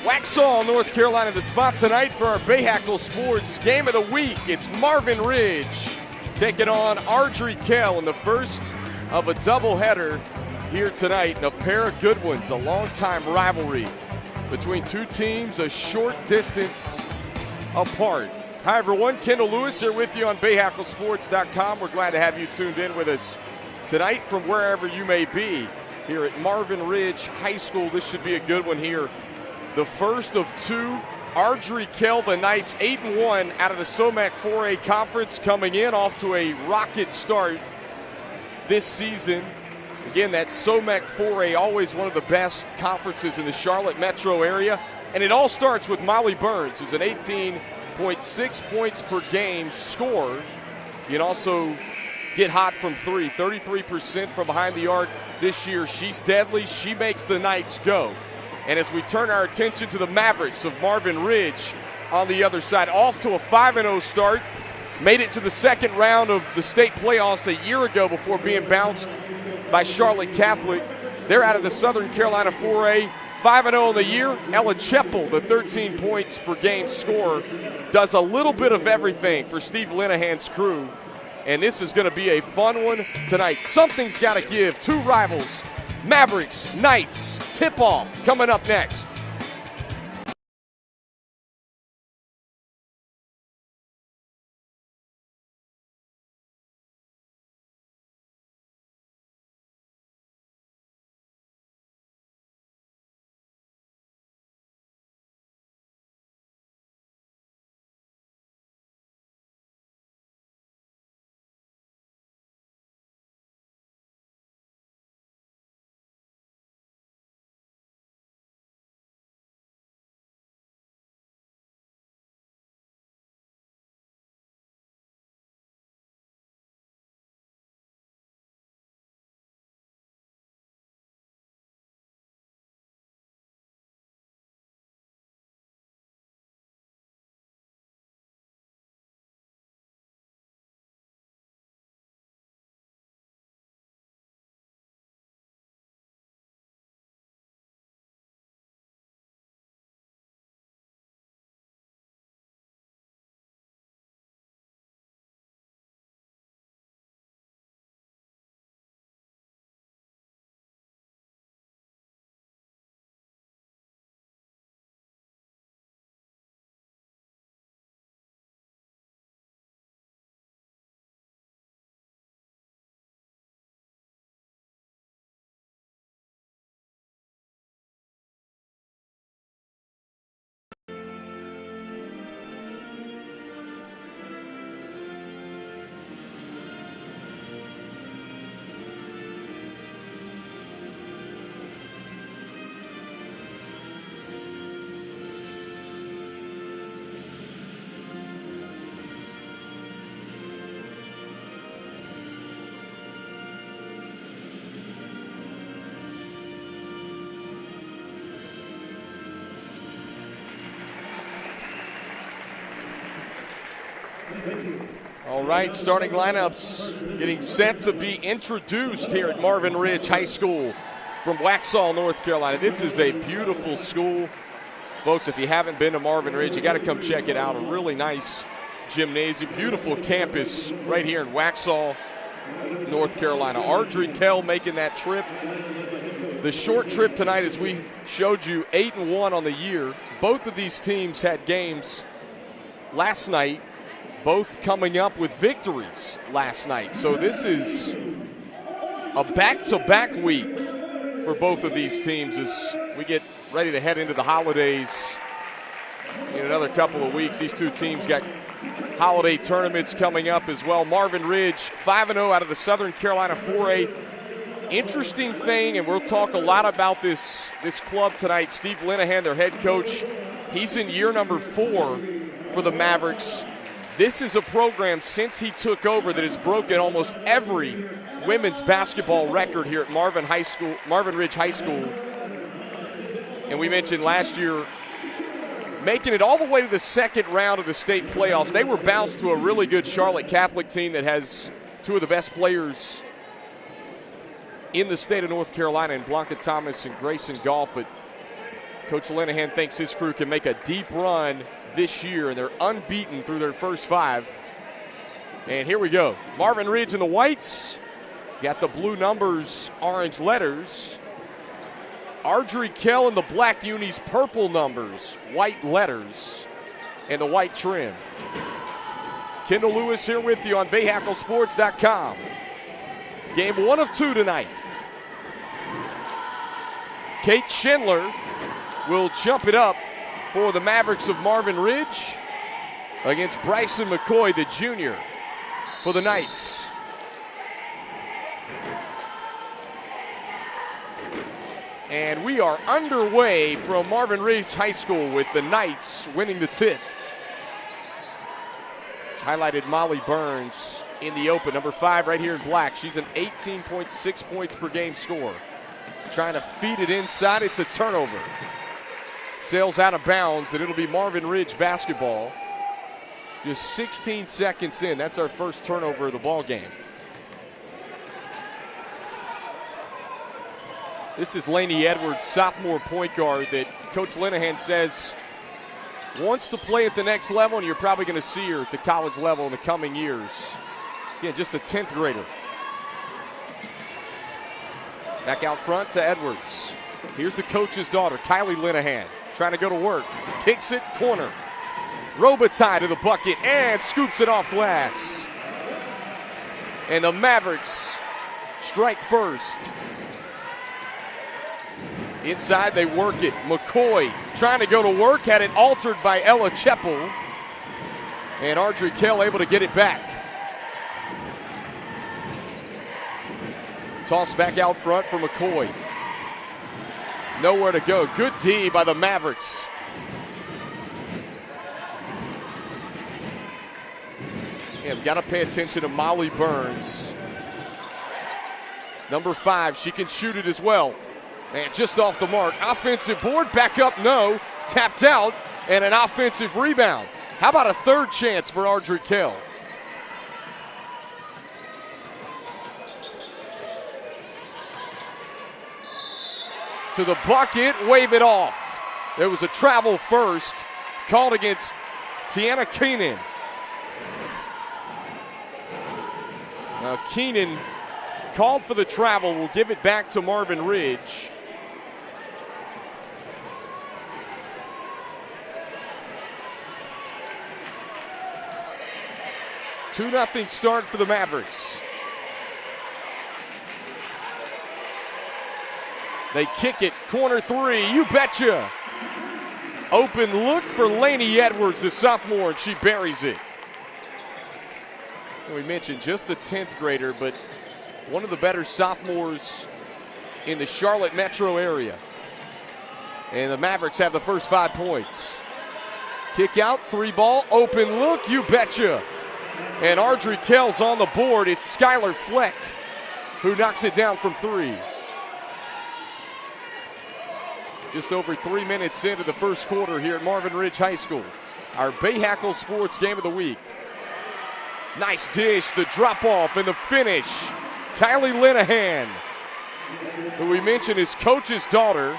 Waxhaw, North Carolina, the spot tonight for our Bahakel Sports Game of the Week. It's Marvin Ridge taking on Ardrey Kell in the first of a doubleheader here tonight. And a pair of good ones, a long-time rivalry between two teams a short distance apart. Hi, everyone. Kendall Lewis here with you on BahakelSports.com. We're glad to have you tuned in with us tonight from wherever you may be here at Marvin Ridge High School. This should be a good one here. The first of two. Ardrey Kell, the Knights 8-1 out of the SOMAC 4A Conference, coming in off to a rocket start this season. Again, that SOMAC 4A, always one of the best conferences in the Charlotte metro area. And it all starts with Molly Burns, who's an 18.6 points per game scorer. You can also get hot from three, 33% from behind the arc this year. She's deadly. She makes the Knights go. And as we turn our attention to the Mavericks of Marvin Ridge on the other side, off to a 5-0 start, made it to the second round of the state playoffs a year ago before being bounced by Charlotte Catholic. They're out of the Southern Carolina 4A, 5-0 in the year. Ella Cheppel, the 13 points per game scorer, does a little bit of everything for Steve Linehan's crew. And this is going to be a fun one tonight. Something's got to give. Two rivals, Mavericks, Knights, tip-off coming up next. All right, starting lineups getting set to be introduced here at Marvin Ridge High School from Waxhaw, North Carolina. This is a beautiful school. Folks, if you haven't been to Marvin Ridge, you got to come check it out. A really nice gymnasium, beautiful campus right here in Waxhaw, North Carolina. Ardrey Kell making that trip. The short trip tonight, as we showed you, 8-1 on the year. Both of these teams had games last night, both coming up with victories last night. So this is a back-to-back week for both of these teams as we get ready to head into the holidays in another couple of weeks. These two teams got holiday tournaments coming up as well. Marvin Ridge, 5-0 out of the Southern Carolina 4A. Interesting thing, and we'll talk a lot about this club tonight. Steve Linehan, their head coach, he's in year number 4 for the Mavericks. This is a program since he took over that has broken almost every women's basketball record here at Marvin Ridge High School. And we mentioned last year making it all the way to the second round of the state playoffs. They were bounced to a really good Charlotte Catholic team that has two of the best players in the state of North Carolina, in Blanca Thomas and Grayson Galt. But Coach Linehan thinks his crew can make a deep run this year, and they're unbeaten through their first 5. And here we go. Marvin Ridge in the whites. Got the blue numbers, orange letters. Ardrey Kell in the black unis, purple numbers, white letters, and the white trim. Kendall Lewis here with you on BahakelSports.com. Game 1 of 2 tonight. Kate Schindler will jump it up for the Mavericks of Marvin Ridge against Bryson McCoy, the junior, for the Knights. And we are underway from Marvin Ridge High School with the Knights winning the tip. Highlighted Molly Burns in the open, number 5 right here in black. She's an 18.6 points per game scorer. Trying to feed it inside, it's a turnover. Sails out of bounds, and it'll be Marvin Ridge basketball. Just 16 seconds in, that's our first turnover of the ball game. This is Lainey Edwards, sophomore point guard that Coach Linehan says wants to play at the next level, and you're probably going to see her at the college level in the coming years. Again, just a 10th grader. Back out front to Edwards. Here's the coach's daughter, Kylie Linehan, trying to go to work. Kicks it, corner. Robitaille to the bucket and scoops it off glass. And the Mavericks strike first. Inside, they work it. McCoy trying to go to work, had it altered by Ella Cheppel. And Ardrey Kell able to get it back. Toss back out front for McCoy. Nowhere to go. Good D by the Mavericks. And got to pay attention to Molly Burns. Number 5, she can shoot it as well. And just off the mark, offensive board, back up, no, tapped out, and an offensive rebound. How about a third chance for Ardrey Kell? To the bucket, wave it off. There was a travel first, called against Tiana Keenan. Now Keenan called for the travel, will give it back to Marvin Ridge. Two 2-0 start for the Mavericks. They kick it, corner 3, you betcha. Open look for Lainey Edwards, the sophomore, and she buries it. And we mentioned just a 10th grader, but one of the better sophomores in the Charlotte metro area. And the Mavericks have the first 5 points. Kick out, 3-ball, open look, you betcha. And Ardrey Kell's on the board. It's Skylar Fleck who knocks it down from 3. Just over 3 minutes into the first quarter here at Marvin Ridge High School. Our Bahakel Sports Game of the Week. Nice dish, the drop-off, and the finish. Kylie Linehan, who we mentioned is coach's daughter,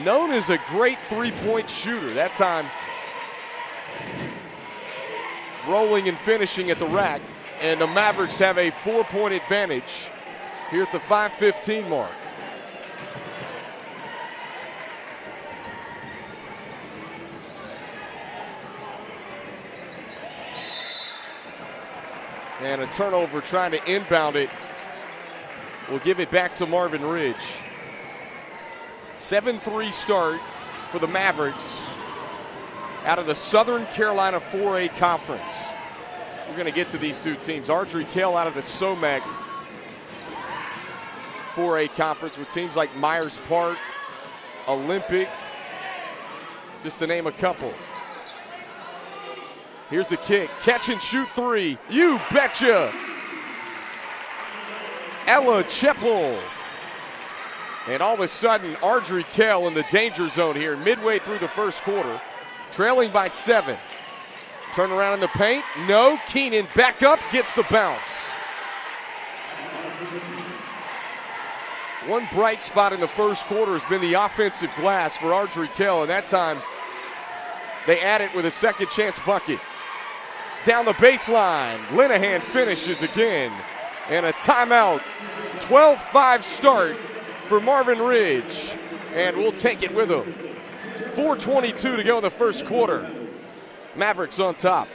known as a great three-point shooter. That time, rolling and finishing at the rack. And the Mavericks have a 4-point advantage here at the 5:15 mark. And a turnover trying to inbound it. We'll give it back to Marvin Ridge. 7-3 start for the Mavericks out of the Southern Carolina 4A Conference. We're going to get to these two teams. Ardrey Kell out of the SOMAC 4A Conference with teams like Myers Park, Olympic, just to name a couple. Here's the kick. Catch and shoot 3. You betcha. Ella Cheppel. And all of a sudden, Ardrey Kell in the danger zone here midway through the first quarter, trailing by 7. Turn around in the paint. No. Keenan back up, gets the bounce. One bright spot in the first quarter has been the offensive glass for Ardrey Kell, and that time they add it with a second chance bucket. Down the baseline, Linehan finishes again, and a timeout. 12-5 start for Marvin Ridge, and we'll take it with him. 4:22 to go in the first quarter. Mavericks on top.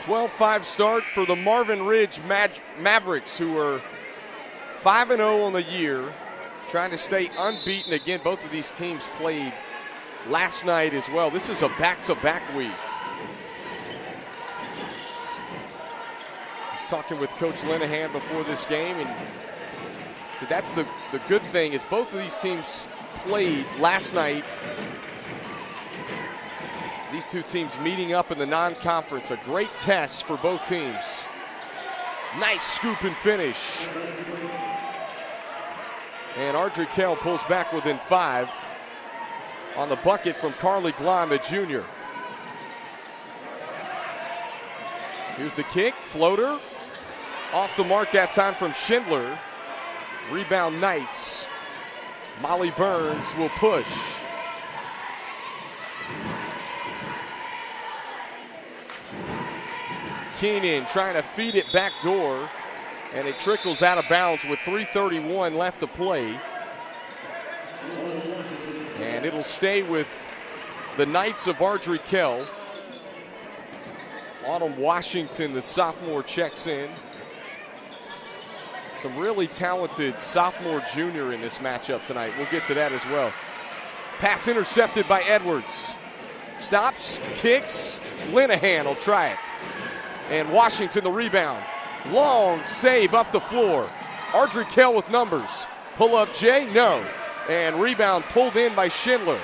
.12-5 start for the Marvin Ridge Mavericks, who are 5-0 on the year, trying to stay unbeaten. Again, both of these teams played last night as well. This is a back-to-back week. I was talking with Coach Linehan before this game, and so that's the good thing is both of these teams played last night. These two teams meeting up in the non-conference, a great test for both teams. Nice scoop and finish. And Ardrey Kell pulls back within 5 on the bucket from Carly Glahn, the junior. Here's the kick, floater. Off the mark that time from Schindler. Rebound Knights. Molly Burns will push. Keenan trying to feed it back door, and it trickles out of bounds with 3:31 left to play. And it'll stay with the Knights of Ardrey Kell. Autumn Washington, the sophomore, checks in. Some really talented sophomore junior in this matchup tonight. We'll get to that as well. Pass intercepted by Edwards. Stops, kicks, Linehan will try it. And Washington the rebound. Long save up the floor. Ardrey Kell with numbers. Pull up Jay, no. And rebound pulled in by Schindler.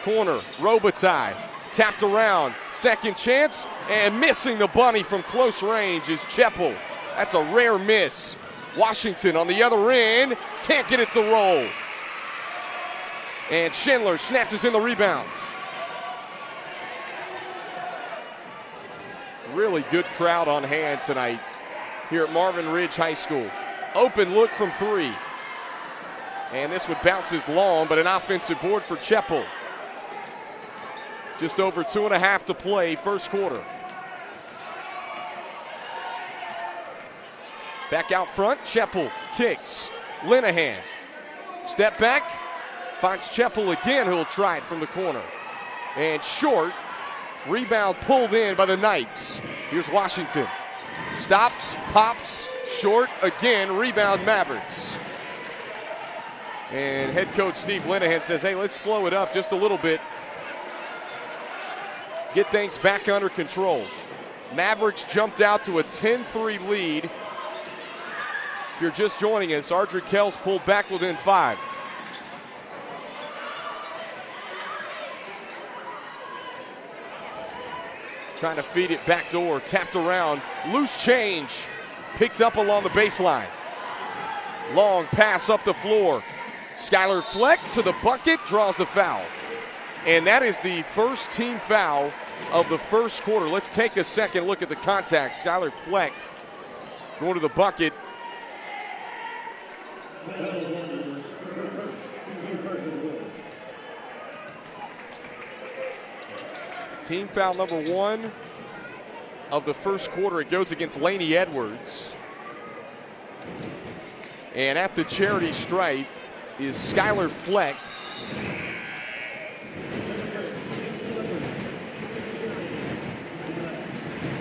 Corner, Robitaille, tapped around, second chance, and missing the bunny from close range is Cheppel. That's a rare miss. Washington on the other end, can't get it to roll. And Schindler snatches in the rebound. Really good crowd on hand tonight here at Marvin Ridge High School. Open look from 3. And this would bounce as long, but an offensive board for Cheppel. Just over 2.5 to play, first quarter. Back out front, Cheppel kicks. Linehan, step back, finds Cheppel again, who'll try it from the corner. And short, rebound pulled in by the Knights. Here's Washington. Stops, pops, short again, rebound Mavericks. And head coach Steve Linehan says, hey, let's slow it up just a little bit. Get things back under control. Mavericks jumped out to a 10-3 lead. If you're just joining us, Ardrey Kell's pulled back within 5. Trying to feed it back door, tapped around, loose change, picked up along the baseline. Long pass up the floor. Skylar Fleck to the bucket, draws the foul. And that is the first team foul of the first quarter. Let's take a second look at the contact. Skylar Fleck going to the bucket. Team foul number 1 of the first quarter. It goes against Laney Edwards. And at the charity stripe is Skylar Fleck.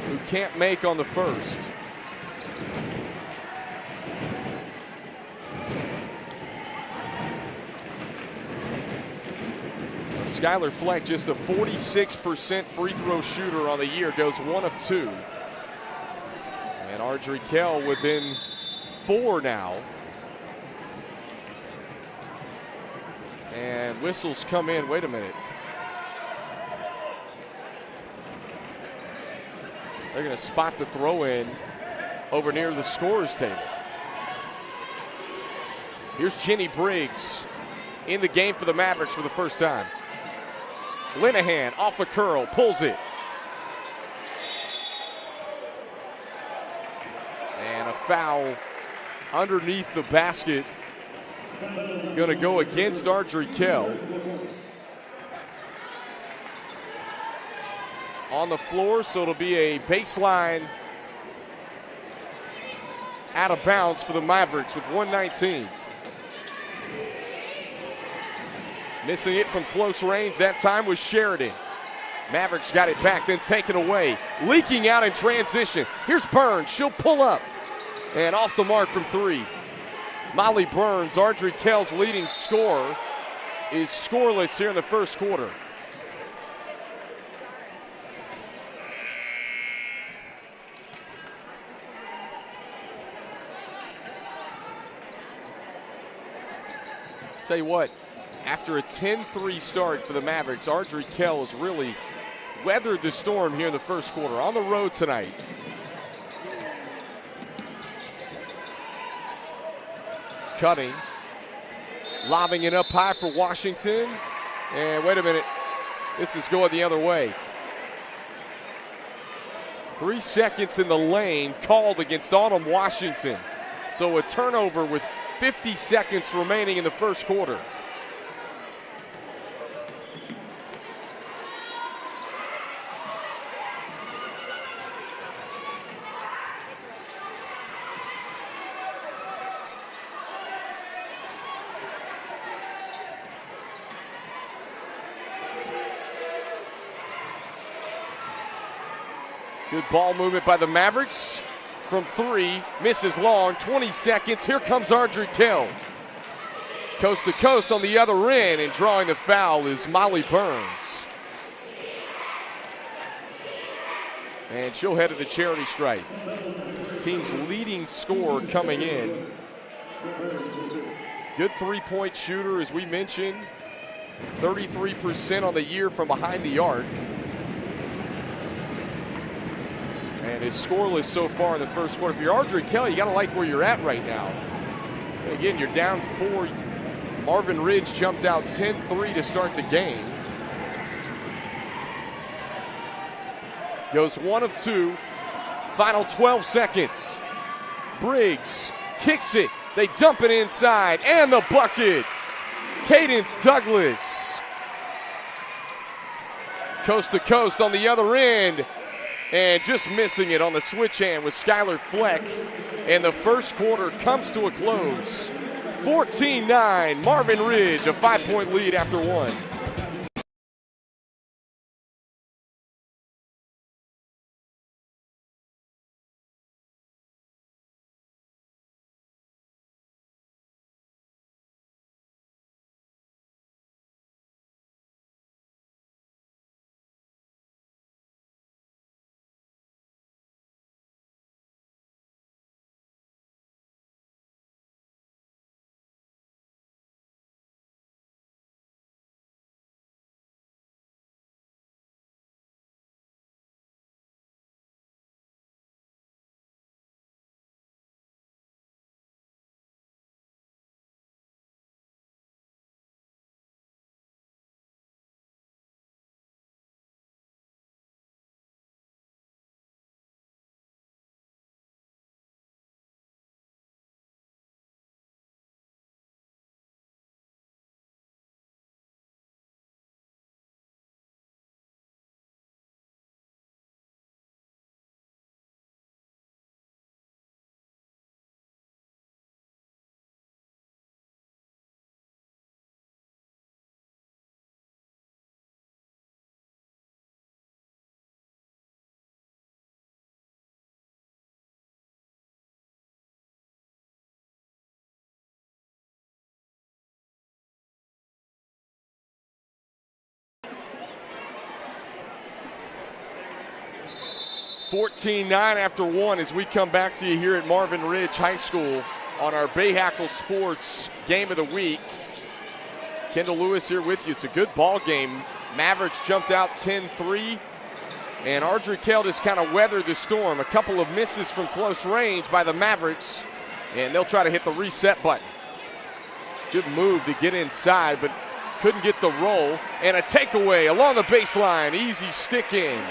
Who can't make on the first. Skylar Fleck, just a 46% free throw shooter on the year, goes 1 of 2. And Ardrey Kell within 4 now. And whistles come in. Wait a minute. They're going to spot the throw in over near the scorer's table. Here's Jenny Briggs in the game for the Mavericks for the first time. Linehan off a curl, pulls it. And a foul underneath the basket. Going to go against Ardrey Kell. On the floor, so it'll be a baseline out of bounds for the Mavericks with 1:19. Missing it from close range that time was Sheridan. Mavericks got it back, then taken away. Leaking out in transition. Here's Burns. She'll pull up. And off the mark from 3. Molly Burns, Ardrey Kell's leading scorer, is scoreless here in the first quarter. Tell you what, after a 10-3 start for the Mavericks, Ardrey Kell has really weathered the storm here in the first quarter. On the road tonight. Cutting, lobbing it up high for Washington. And wait a minute, this is going the other way. 3 seconds in the lane called against Autumn Washington. So a turnover with 50 seconds remaining in the first quarter. Good ball movement by the Mavericks. From 3, misses long, 20 seconds. Here comes Ardrey Kell. Coast to coast on the other end, and drawing the foul is Molly Burns. And she'll head to the charity stripe. Team's leading scorer coming in. Good three-point shooter, as we mentioned. 33% on the year from behind the arc. And is scoreless so far in the first quarter. If you're Ardrey Kell, you got to like where you're at right now. Again, you're down 4. Marvin Ridge jumped out 10-3 to start the game. Goes 1 of 2. Final 12 seconds. Briggs kicks it. They dump it inside. And the bucket. Cadence Douglas. Coast to coast on the other end. And just missing it on the switch hand with Skylar Fleck. And the first quarter comes to a close. 14-9, Marvin Ridge, a 5-point lead after 1. 14-9 after one as we come back to you here at Marvin Ridge High School on our Bahakel Sports Game of the Week. Kendall Lewis here with you. It's a good ball game. Mavericks jumped out 10-3, and Ardrey Kell just kind of weathered the storm. A couple of misses from close range by the Mavericks, and they'll try to hit the reset button. Good move to get inside, but couldn't get the roll. And a takeaway along the baseline. Easy stick in.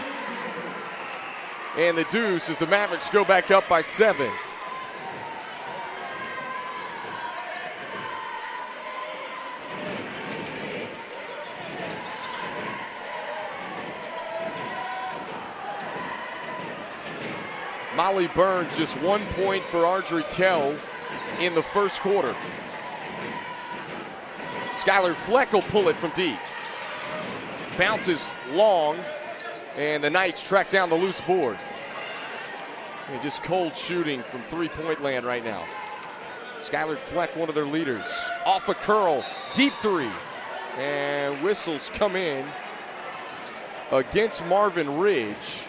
And the deuce as the Mavericks go back up by 7. Molly Burns just 1 point for Ardrey Kell in the first quarter. Skylar Fleck will pull it from deep. Bounces long, and the Knights track down the loose board. And just cold shooting from three-point land right now. Skylar Fleck, one of their leaders. Off a curl, deep three. And whistles come in against Marvin Ridge.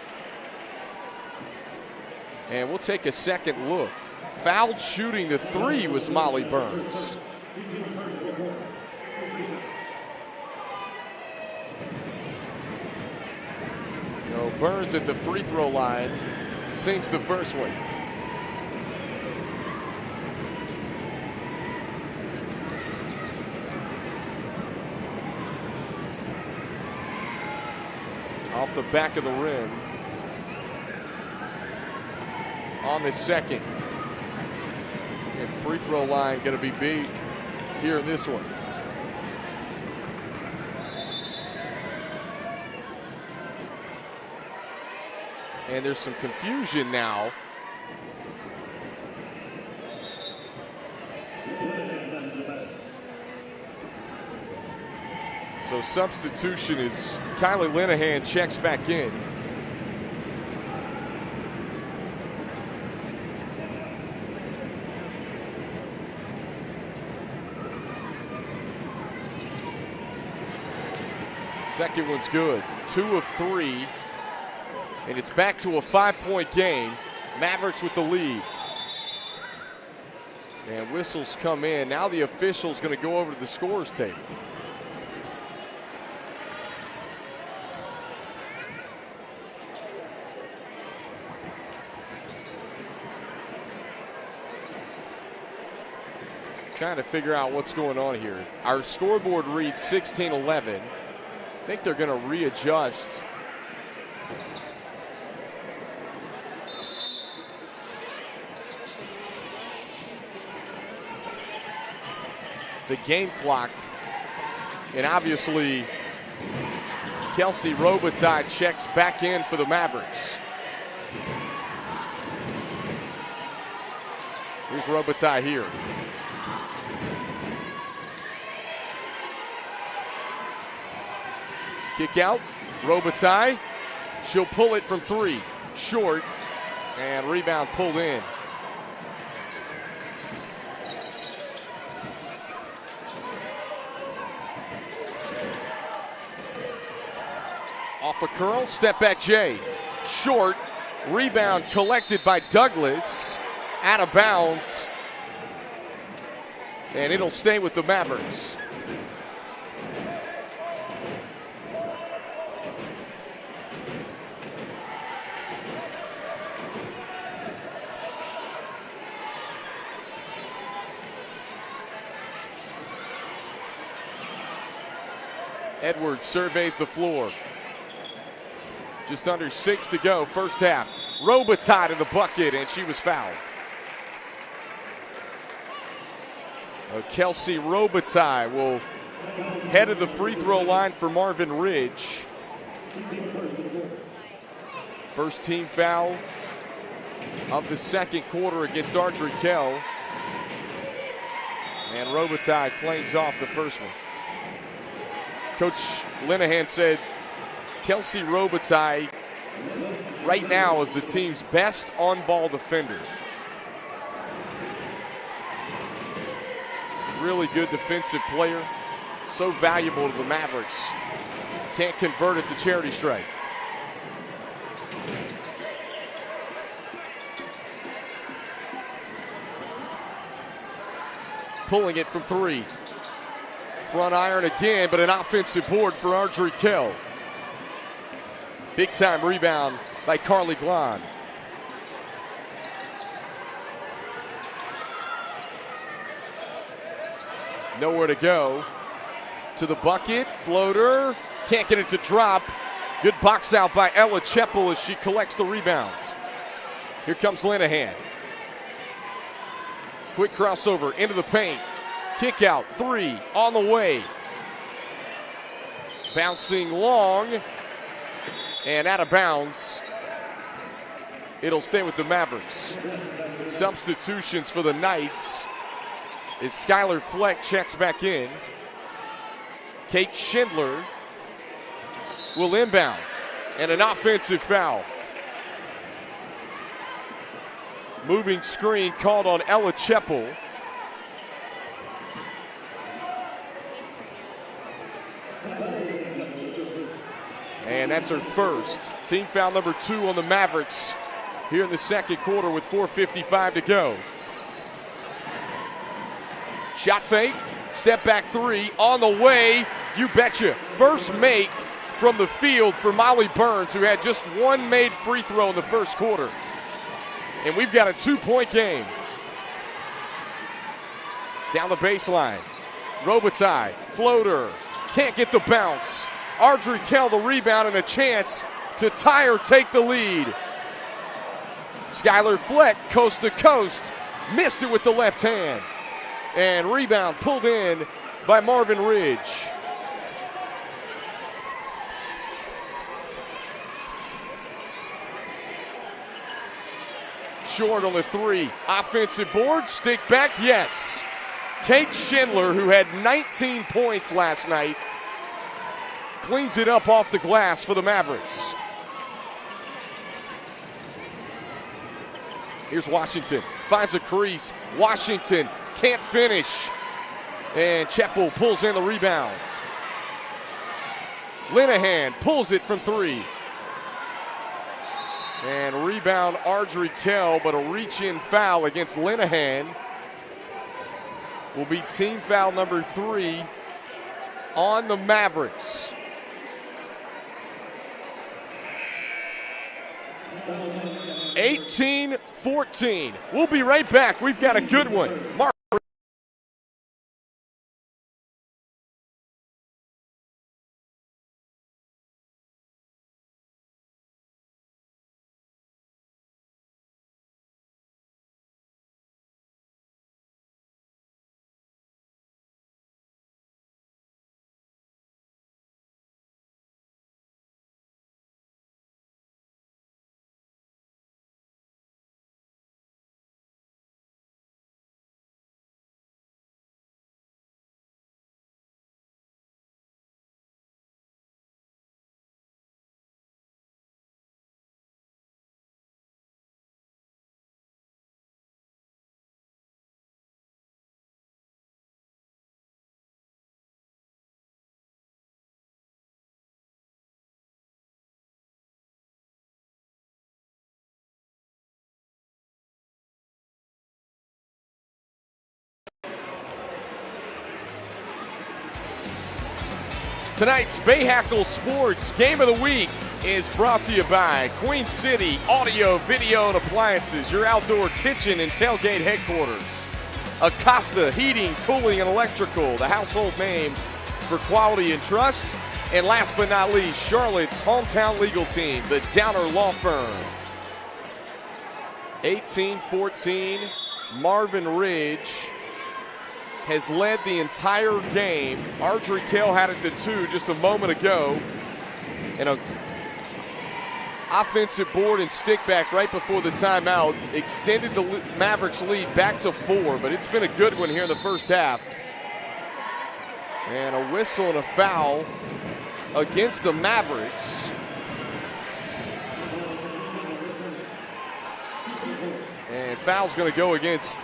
And we'll take a second look. Fouled shooting the three was Molly Burns. Burns at the free throw line sinks the first one. Off the back of the rim on the second. And free throw line going to be big here in this one. And there's some confusion now. So substitution is Kylie Linehan checks back in. Second one's good. 2 of 3. And it's back to a 5-point game. Mavericks with the lead. And whistles come in. Now the official's going to go over to the scorer's table. Trying to figure out what's going on here. Our scoreboard reads 16-11. I think they're going to readjust. The game clock, and obviously Kelsey Robitaille checks back in for the Mavericks. Here's Robitaille here. Kick out, Robitaille, she'll pull it from 3, short, and rebound pulled in. Off a curl, step back Jay. Short, rebound collected by Douglas. Out of bounds. And it'll stay with the Mavericks. Edwards surveys the floor. Just under 6 to go, first half. Robitaille in the bucket, and she was fouled. Kelsey Robitaille will head to the free throw line for Marvin Ridge. First team foul of the second quarter against Ardrey Kell. And Robitaille cleans off the first one. Coach Linehan said Kelsey Robitaille right now is the team's best on-ball defender. Really good defensive player. So valuable to the Mavericks. Can't convert it to charity strike. pulling it from 3. Front iron again, but an offensive board for Ardrey Kell. Big time rebound by Carly Glahn. Nowhere to go. To the bucket, floater, can't get it to drop. Good box out by Ella Cheppel as she collects the rebounds. Here comes Linehan. Quick crossover into the paint. Kick out, 3 on the way. Bouncing long and out of bounds. It'll stay with the Mavericks. Substitutions for the Knights as Skylar Fleck checks back in. Kate Schindler will inbound, and an offensive foul. Moving screen called on Ella Cheppel. And that's her first. Team foul number 2 on the Mavericks here in the second quarter with 4:55 to go. Shot fake, step back 3 on the way. You betcha. First make from the field for Molly Burns, who had just 1 made free throw in the first quarter. And we've got a 2-point game. Down the baseline. Robitaille, floater, can't get the bounce. Ardrey Kell the rebound and a chance to tie or take the lead. Skylar Fleck, coast to coast, missed it with the left hand. And rebound pulled in by Marvin Ridge. Short on the 3. Offensive board, stick back, yes. Kate Schindler, who had 19 points last night, cleans it up off the glass for the Mavericks. Here's Washington, finds a crease. Washington can't finish. And Cheppel pulls in the rebound. Linehan pulls it from 3. And rebound Ardrey Kell, but a reach-in foul against Linehan will be team foul number 3 on the Mavericks. (18-14). We'll be right back. We've got a good one. Tonight's Bahakel Sports Game of the Week is brought to you by Queen City Audio, Video, and Appliances, your outdoor kitchen and tailgate headquarters. Acosta Heating, Cooling, and Electrical, the household name for quality and trust. And last but not least, Charlotte's hometown legal team, the Downer Law Firm. 18-14, Marvin Ridge has led the entire game. Ardrey Kell had it to 2 just a moment ago. And an offensive board and stick back right before the timeout extended the Mavericks lead back to 4, but it's been a good one here in the first half. And a whistle and a foul against the Mavericks. And foul's going to go against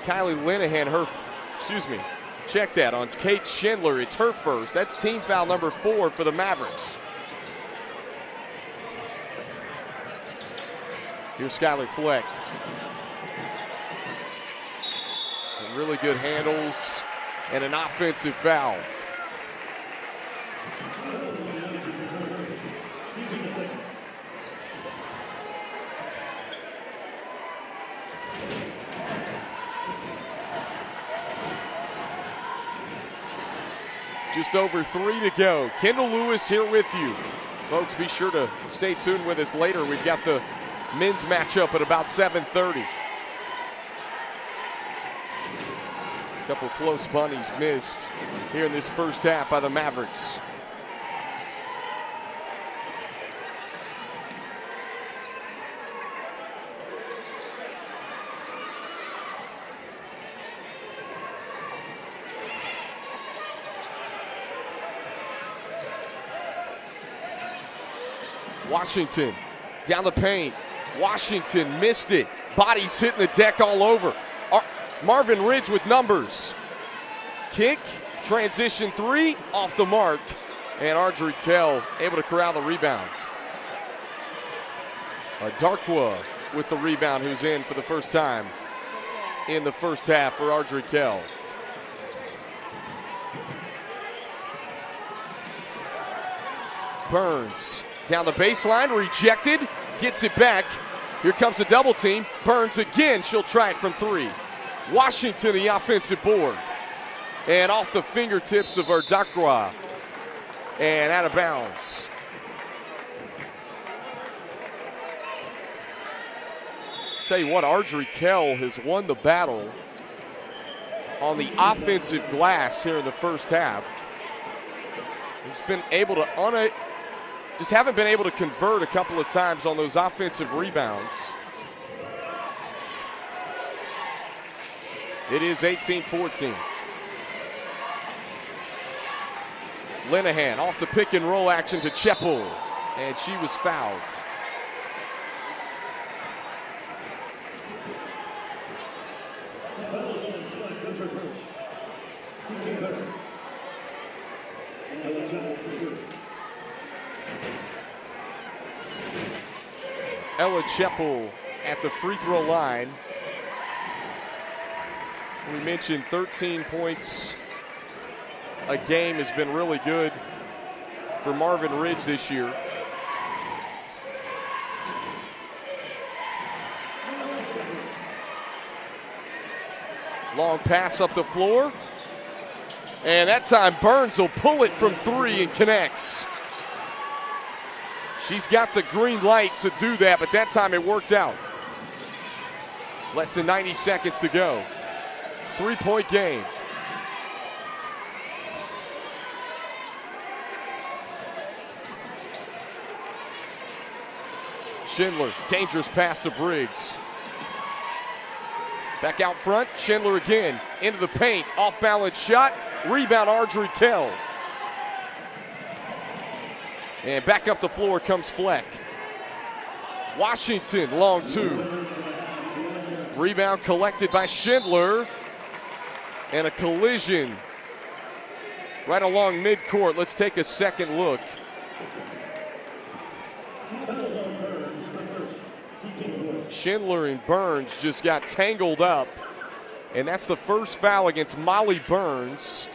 Kylie Linehan, check that on Kate Schindler. It's her first. That's team foul number 4 for the Mavericks. Here's Skylar Fleck. Really good handles and an offensive foul. Just over 3 to go. Kendall Lewis here with you. Folks, be sure to stay tuned with us later. We've got the men's matchup at about 7:30. A couple close bunnies missed here in this first half by the Mavericks. Washington down the paint. Washington missed it. Bodies hitting the deck all over. Marvin Ridge with numbers. Kick, transition three, off the mark. And Ardrey Kell able to corral the rebound. Darkwa with the rebound, who's in for the first time in the first half for Ardrey Kell. Burns down the baseline, rejected, gets it back. Here comes the double team. Burns again, she'll try it from 3. Washington, the offensive board. And off the fingertips of Darkwa. And out of bounds. Tell you what, Ardrey Kell has won the battle on the offensive glass here in the first half. He's been able to just haven't been able to convert a couple of times on those offensive rebounds. It is 18-14. Linehan off the pick and roll action to Cheppel, and she was fouled. Ella Cheppel at the free throw line. We mentioned 13 points a game has been really good for Marvin Ridge this year. Long pass up the floor. And that time Burns will pull it from 3 and connects. She's got the green light to do that, but that time it worked out. Less than 90 seconds to go. 3-point game. Schindler, dangerous pass to Briggs. Back out front, Schindler again, into the paint, off balance shot, rebound Ardrey Kell. And back up the floor comes Fleck. Washington, long 2. Rebound collected by Schindler. And a collision right along midcourt. Let's take a second look. Schindler and Burns just got tangled up. And that's the first foul against Molly Burns.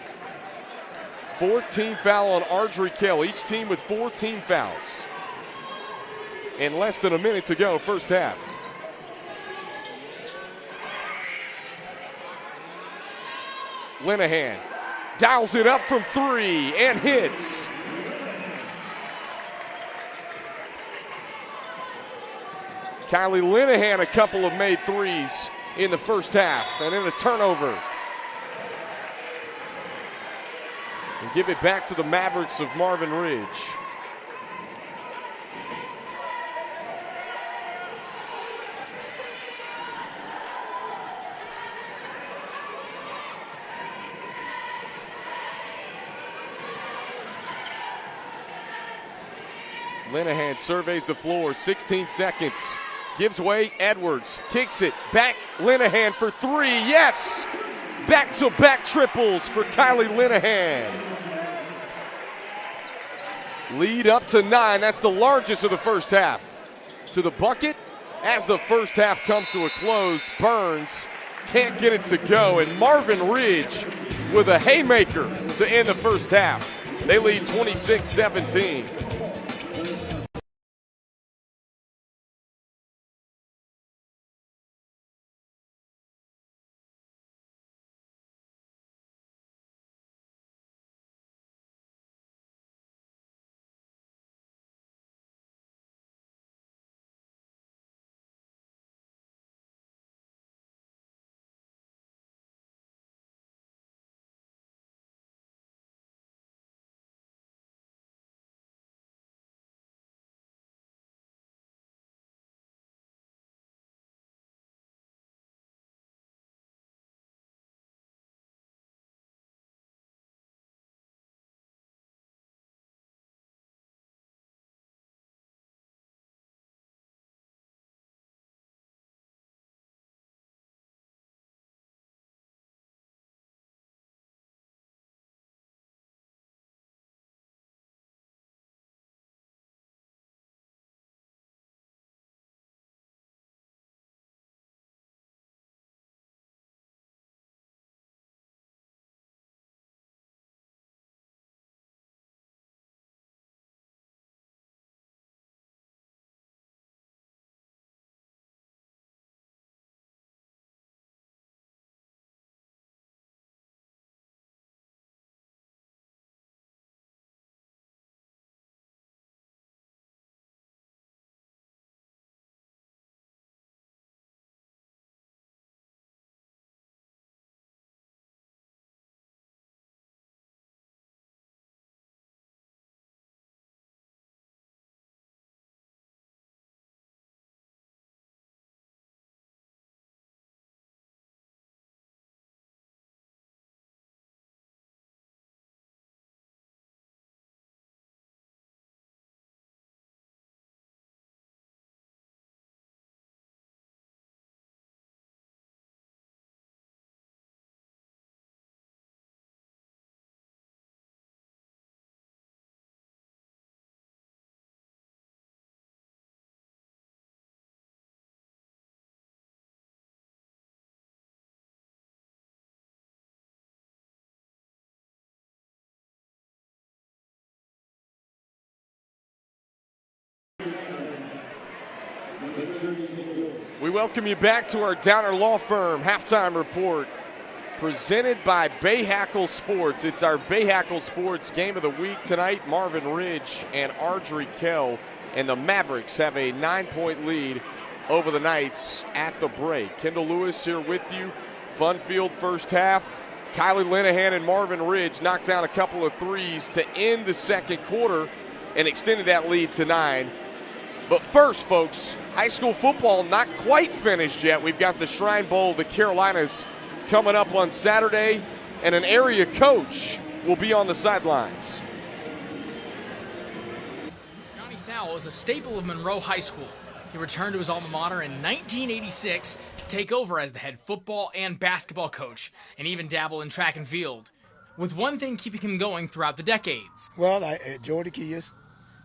14 foul on Ardrey Kell. Each team with 14 fouls. And less than a minute to go, first half. Linehan dials it up from 3 and hits. Kylie Linehan, a couple of made threes in the first half, and then a turnover. And give it back to the Mavericks of Marvin Ridge. Linehan surveys the floor, 16 seconds. Gives way, Edwards kicks it back. Linehan for 3, yes! Back-to-back triples for Kylie Linehan. Lead up to 9, that's the largest of the first half. To the bucket as the first half comes to a close. Burns can't get it to go, and Marvin Ridge with a haymaker to end the first half. They lead 26-17. We welcome you back to our Downer Law Firm halftime report presented by Bahakel Sports. It's our Bahakel Sports Game of the Week tonight. Marvin Ridge and Ardrey Kell, and the Mavericks have a 9-point lead over the Knights at the break. Kendall Lewis here with you. Fun field first half. Kylie Linehan and Marvin Ridge knocked down a couple of threes to end the second quarter and extended that lead to 9. But first, folks, high school football not quite finished yet. We've got the Shrine Bowl of the Carolinas coming up on Saturday, and an area coach will be on the sidelines. Johnny Sowell is a staple of Monroe High School. He returned to his alma mater in 1986 to take over as the head football and basketball coach, and even dabble in track and field, with one thing keeping him going throughout the decades. Well, I enjoy the kids.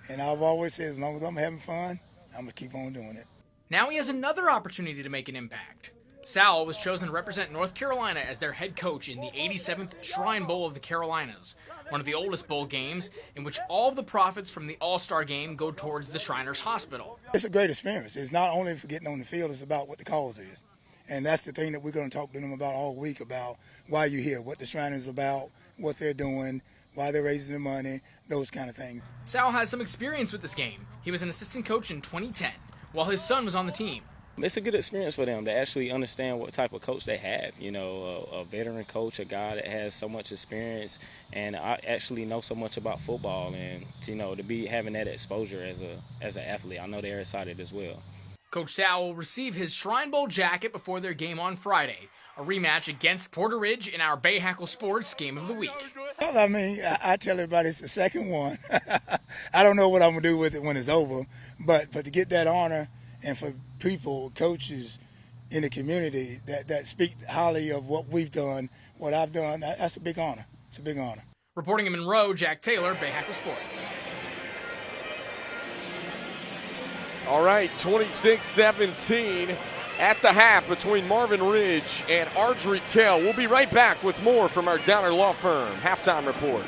And I've always said, as long as I'm having fun, I'm going to keep on doing it. Now he has another opportunity to make an impact. Sowell was chosen to represent North Carolina as their head coach in the 87th Shrine Bowl of the Carolinas, one of the oldest bowl games in which all of the profits from the All-Star game go towards the Shriners Hospital. It's a great experience. It's not only for getting on the field, it's about what the cause is. And that's the thing that we're going to talk to them about all week, about why you're here, what the Shriners are about, what they're doing, why they're raising the money, those kind of things. Sowell has some experience with this game. He was an assistant coach in 2010, while his son was on the team. It's a good experience for them to actually understand what type of coach they have. You know, a veteran coach, a guy that has so much experience and I actually know so much about football, and you know, to be having that exposure as an athlete, I know they're excited as well. Coach Sowell will receive his Shrine Bowl jacket before their game on Friday, a rematch against Porter Ridge in our Bahakel Sports Game of the Week. Well, I mean, I tell everybody it's the second one. I don't know what I'm going to do with it when it's over, but to get that honor and for people, coaches in the community that speak highly of what we've done, what I've done, that's a big honor. It's a big honor. Reporting in Monroe, Jack Taylor, Bahakel Sports. All right, 26-17. at the half between Marvin Ridge and Ardrey Kell. We'll be right back with more from our Downer Law Firm halftime report.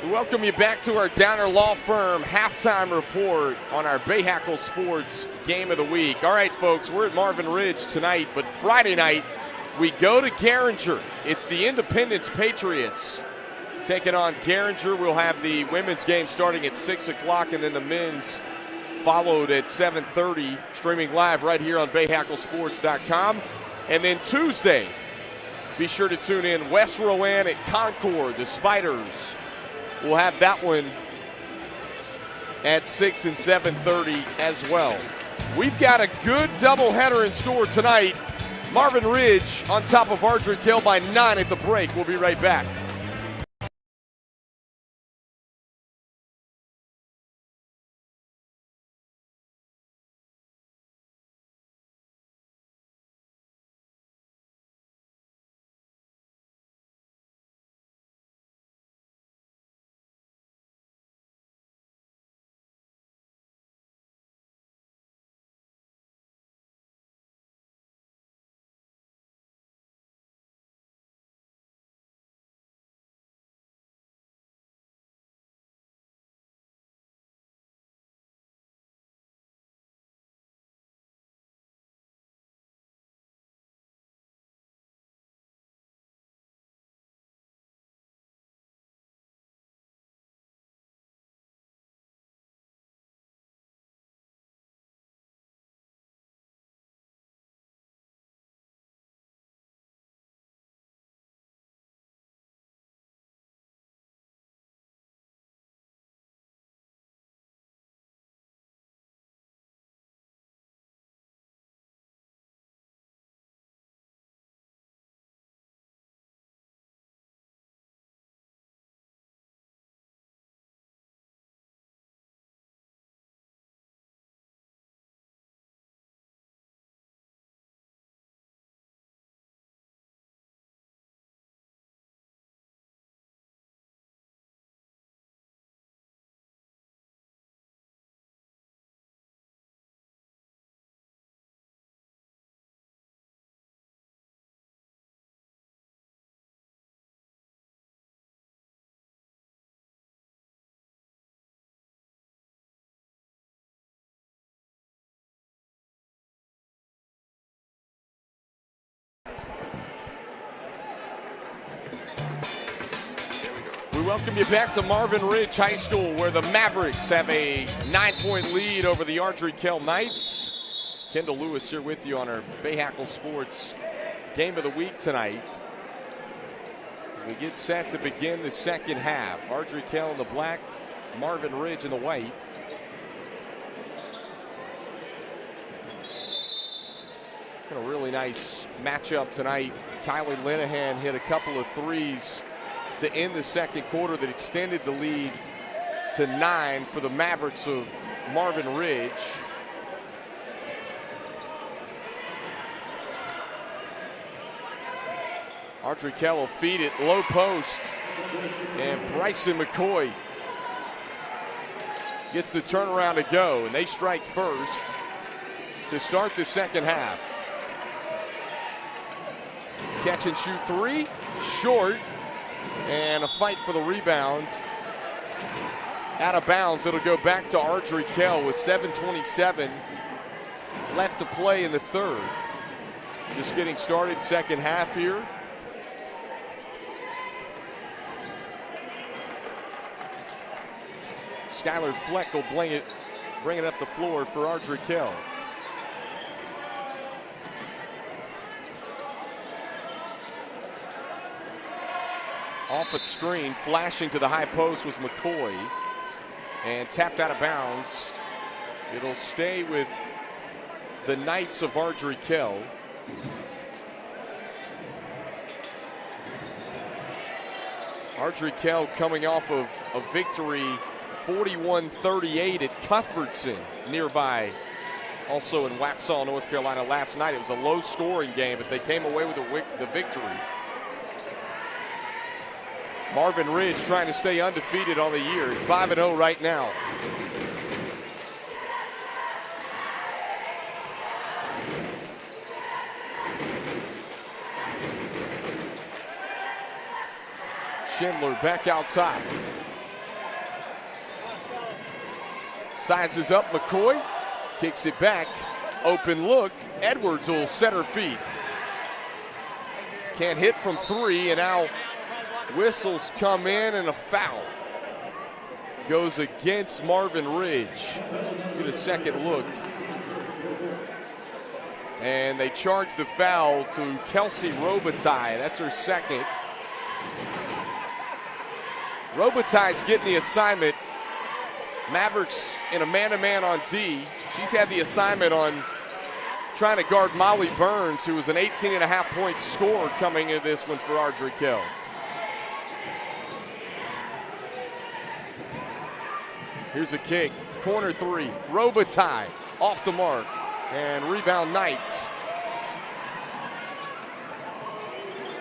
We welcome you back to our Downer Law Firm halftime report on our Bahakel Sports Game of the Week. All right, folks, we're at Marvin Ridge tonight, but Friday night we go to Garinger. It's the Independence Patriots taking on Garinger. We'll have the women's game starting at 6 o'clock, and then the men's followed at 7:30, streaming live right here on BahakelSports.com. And then Tuesday, be sure to tune in West Rowan at Concord. The Spiders will have that one at 6 and 7:30 as well. We've got a good doubleheader in store tonight. Marvin Ridge on top of Ardrey Kell by 9 at the break. We'll be right back. welcome you back to Marvin Ridge High School, where the Mavericks have a 9-point lead over the Ardrey Kell Knights. Kendall Lewis here with you on our Bahakel Sports Game of the Week tonight, as we get set to begin the second half. Ardrey Kell in the black, Marvin Ridge in the white. A really nice matchup tonight. Kylie Linehan hit a couple of threes to end the second quarter that extended the lead to 9 for the Mavericks of Marvin Ridge. Ardrey Kell will feed it low post, and Bryson McCoy gets the turnaround to go, and they strike first to start the second half. Catch and shoot three, short, and a fight for the rebound. Out of bounds, it'll go back to Ardrey Kell with 7:27 left to play in the third. Just getting started second half here. Skylar Fleck will bring it up the floor for Ardrey Kell. Off a screen, flashing to the high post was McCoy, and tapped out of bounds. It'll stay with the Knights of Ardrey Kell. Ardrey Kell coming off of a victory 41-38 at Cuthbertson nearby, also in Waxhaw, North Carolina last night. It was a low scoring game, but they came away with the victory. Marvin Ridge trying to stay undefeated on the year, 5-0 right now. Schindler back out top. Sizes up McCoy, kicks it back, open look. Edwards will set her feet. Can't hit from three, and now whistles come in, and a foul goes against Marvin Ridge. Get a second look. And they charge the foul to Kelsey Robitaille. That's her second. Robitaille's getting the assignment. Mavericks in a man-to-man on D. She's had the assignment on trying to guard Molly Burns, who was an 18.5-point scorer coming into this one for Ardrey Kell. Here's a kick, corner three, Robitaille off the mark, and rebound Knights.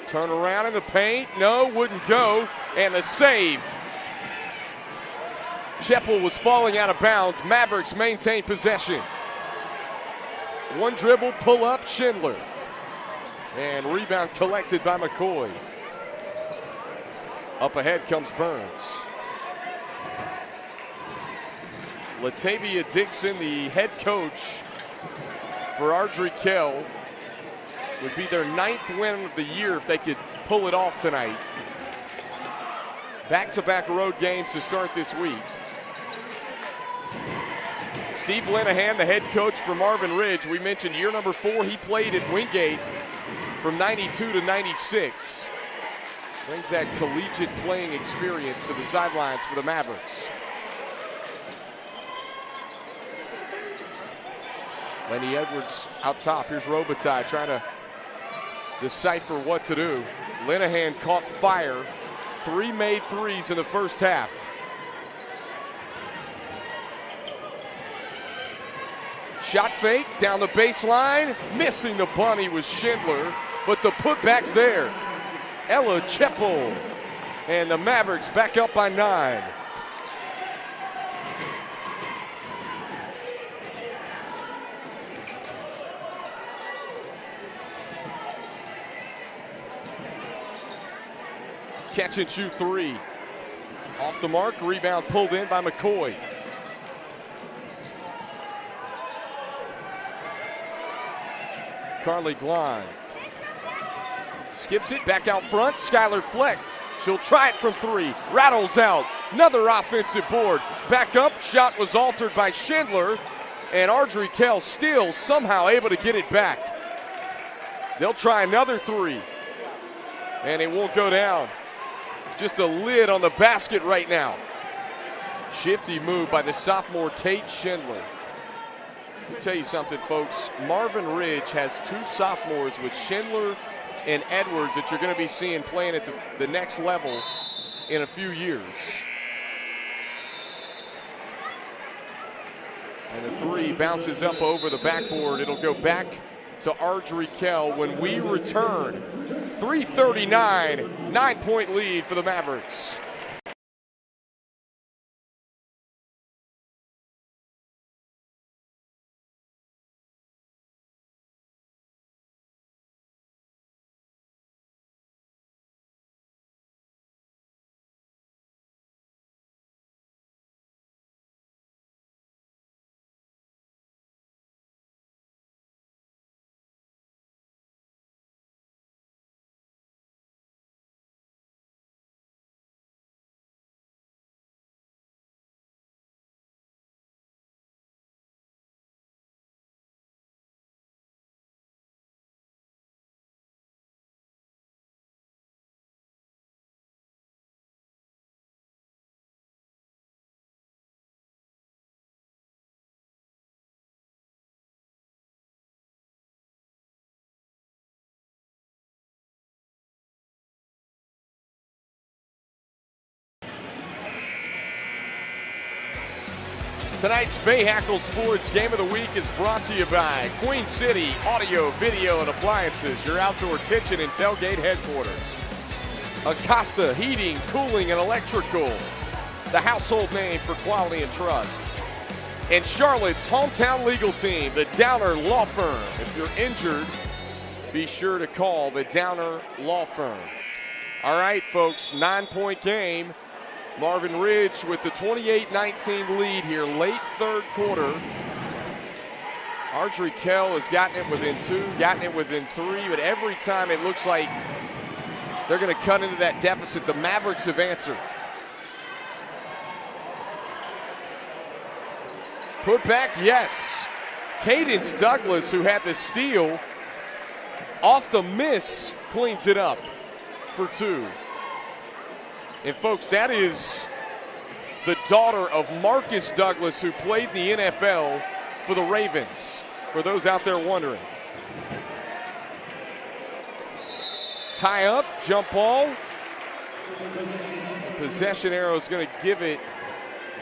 Turn around in the paint, no, wouldn't go, and the save. Cheppel was falling out of bounds. Mavericks maintain possession. One dribble, pull up, Schindler. And rebound collected by McCoy. Up ahead comes Burns. Latavia Dixon, the head coach for Ardrey Kell, would be their 9th win of the year if they could pull it off tonight. Back-to-back road games to start this week. Steve Linehan, the head coach for Marvin Ridge. We mentioned year number 4, he played at Wingate from 92 to 96. Brings that collegiate playing experience to the sidelines for the Mavericks. Lenny Edwards out top. Here's Robitaille trying to decipher what to do. Linehan caught fire. 3 made threes in the first half. Shot fake down the baseline. Missing the bunny was Schindler, but the putback's there. Ella Cheppel, and the Mavericks back up by 9. Catch and shoot three. Off the mark, rebound pulled in by McCoy. Carly Glahn skips it back out front. Skylar Fleck She'll try it from 3. Rattles out. Another offensive board. Back up. Shot was altered by Schindler. And Ardrey Kell still somehow able to get it back. They'll try another 3. And it won't go down. Just a lid on the basket right now. Shifty move by the sophomore Kate Schindler. Let me tell you something, folks. Marvin Ridge has 2 sophomores with Schindler and Edwards that you're going to be seeing playing at the next level in a few years. And the 3 bounces up over the backboard. It'll go back to Ardrey Kell when we return. 3:39, 9-point lead for the Mavericks. Tonight's Bahakel Sports Game of the Week is brought to you by Queen City Audio, Video, and Appliances, your outdoor kitchen and tailgate headquarters. Acosta Heating, Cooling, and Electrical, the household name for quality and trust. And Charlotte's hometown legal team, the Downer Law Firm. If you're injured, be sure to call the Downer Law Firm. All right, folks, 9-point game. Marvin Ridge with the 28-19 lead here, late third quarter. Ardrey Kell has gotten it within 2, gotten it within 3, but every time it looks like they're going to cut into that deficit, the Mavericks have answered. Put back, yes. Cadence Douglas, who had the steal, off the miss, cleans it up for 2. And folks, that is the daughter of Marcus Douglas, who played in the NFL for the Ravens, for those out there wondering. Tie up, jump ball. Possession arrow is going to give it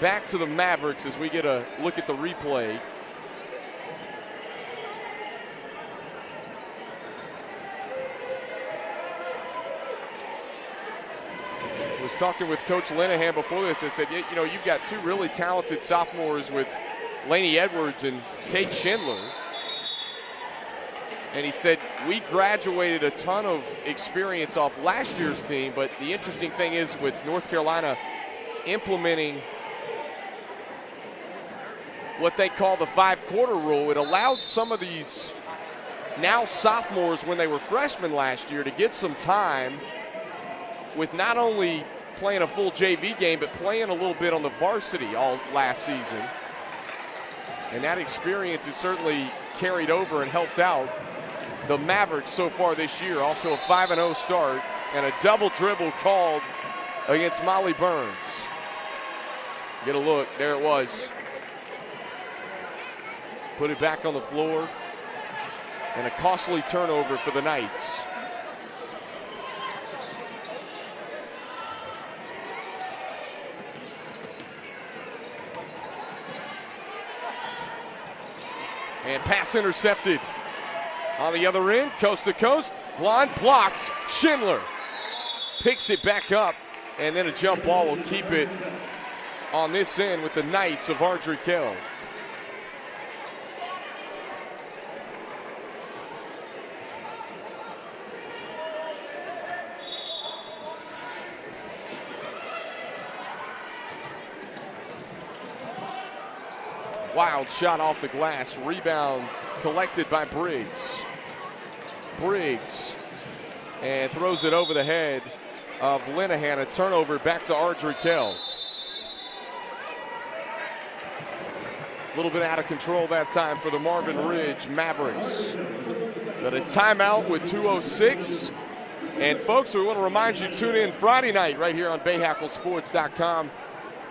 back to the Mavericks as we get a look at the replay. Was talking with Coach Linehan before this and said, you know, you've got 2 really talented sophomores with Lainey Edwards and Kate Schindler. And he said, we graduated a ton of experience off last year's team, but the interesting thing is with North Carolina implementing what they call the 5-quarter rule, it allowed some of these now sophomores when they were freshmen last year to get some time with not only playing a full JV game, but playing a little bit on the varsity all last season. And that experience is certainly carried over and helped out the Mavericks so far this year, off to a 5-0 start, and a double dribble called against Molly Burns. Get a look, there it was. Put it back on the floor, and a costly turnover for the Knights. And pass intercepted. On the other end, coast to coast. Blonde blocked. Schindler picks it back up. And then a jump ball will keep it on this end with the Knights of Ardrey Kell. Wild shot off the glass. Rebound collected by Briggs. Briggs and throws it over the head of Linehan. A turnover back to Ardrey Kell. A little bit out of control that time for the Marvin Ridge Mavericks. Got a timeout with 2:06. And folks, we want to remind you, tune in Friday night right here on BahakelSports.com.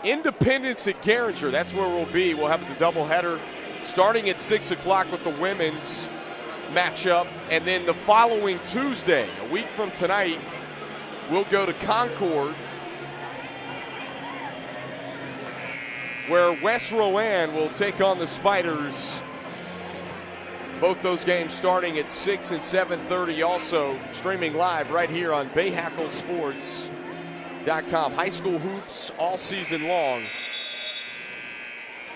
Independence at Garinger, that's where we'll be. We'll have the doubleheader starting at 6 o'clock with the women's matchup. And then the following Tuesday, a week from tonight, we'll go to Concord, where West Rowan will take on the Spiders. Both those games starting at 6 and 7:30, also streaming live right here on BahakelSports.com. High school hoops all season long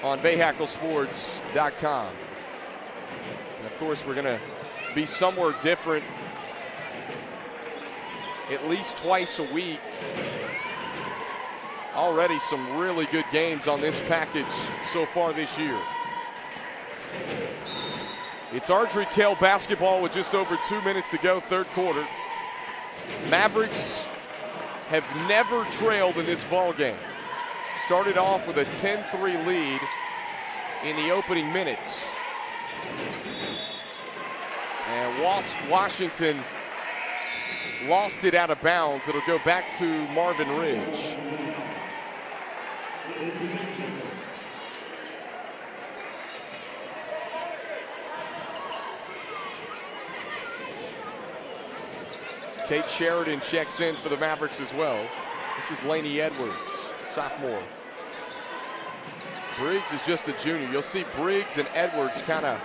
on BahakelSports.com. And of course, we're going to be somewhere different at least twice a week. Already some really good games on this package so far this year. It's Ardrey Kell basketball with just over 2 minutes to go, third quarter. Mavericks have never trailed in this ball game. Started off with a 10-3 lead in the opening minutes. And Washington lost it out of bounds. It'll go back to Marvin Ridge. Kate Sheridan checks in for the Mavericks as well. This is Lainey Edwards, sophomore. Briggs is just a junior. You'll see Briggs and Edwards kind of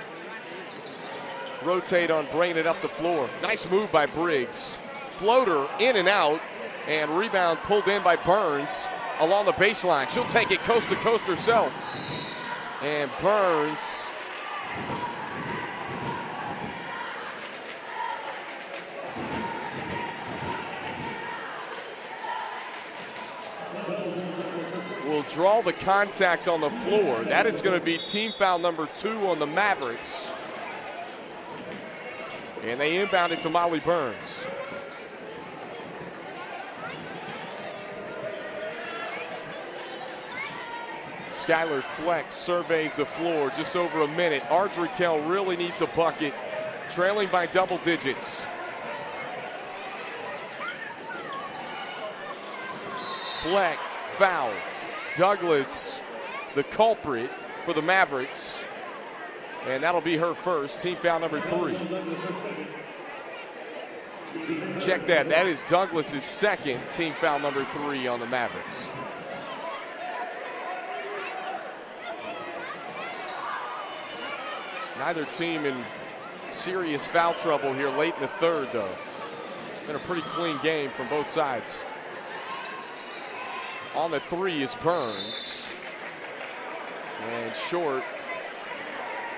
rotate on bringing it up the floor. Nice move by Briggs. Floater in and out, and rebound pulled in by Burns along the baseline. She'll take it coast to coast herself. And Burns will draw the contact on the floor. That is going to be team foul number 2 on the Mavericks. And they inbound it to Molly Burns. Skylar Fleck surveys the floor, just over a minute. Ardrey Kell really needs a bucket, trailing by double digits. Fleck fouled. Douglas, the culprit for the Mavericks. And that'll be her first, team foul number 3. Check that, that is Douglas's second, team foul number 3 on the Mavericks. Neither team in serious foul trouble here late in the third, though. Been a pretty clean game from both sides. On the 3 is Burns. And short.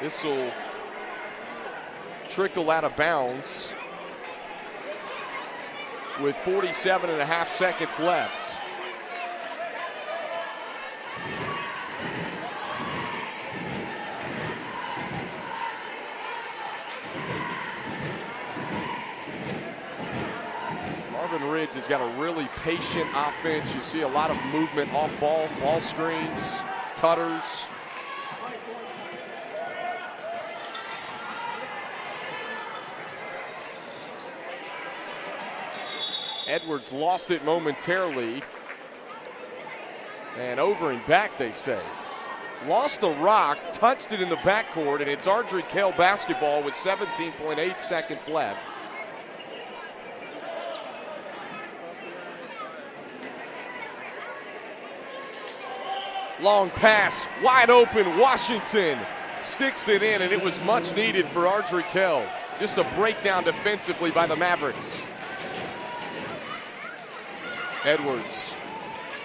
This will trickle out of bounds with 47.5 seconds left. Marvin Ridge has got a really patient offense. You see a lot of movement off ball, ball screens, cutters. Edwards lost it momentarily. And over and back, they say. Lost the rock, touched it in the backcourt, and it's Ardrey Kell basketball with 17.8 seconds left. Long pass, wide open, Washington sticks it in, and it was much needed for Ardrey Kell. Just a breakdown defensively by the Mavericks. Edwards,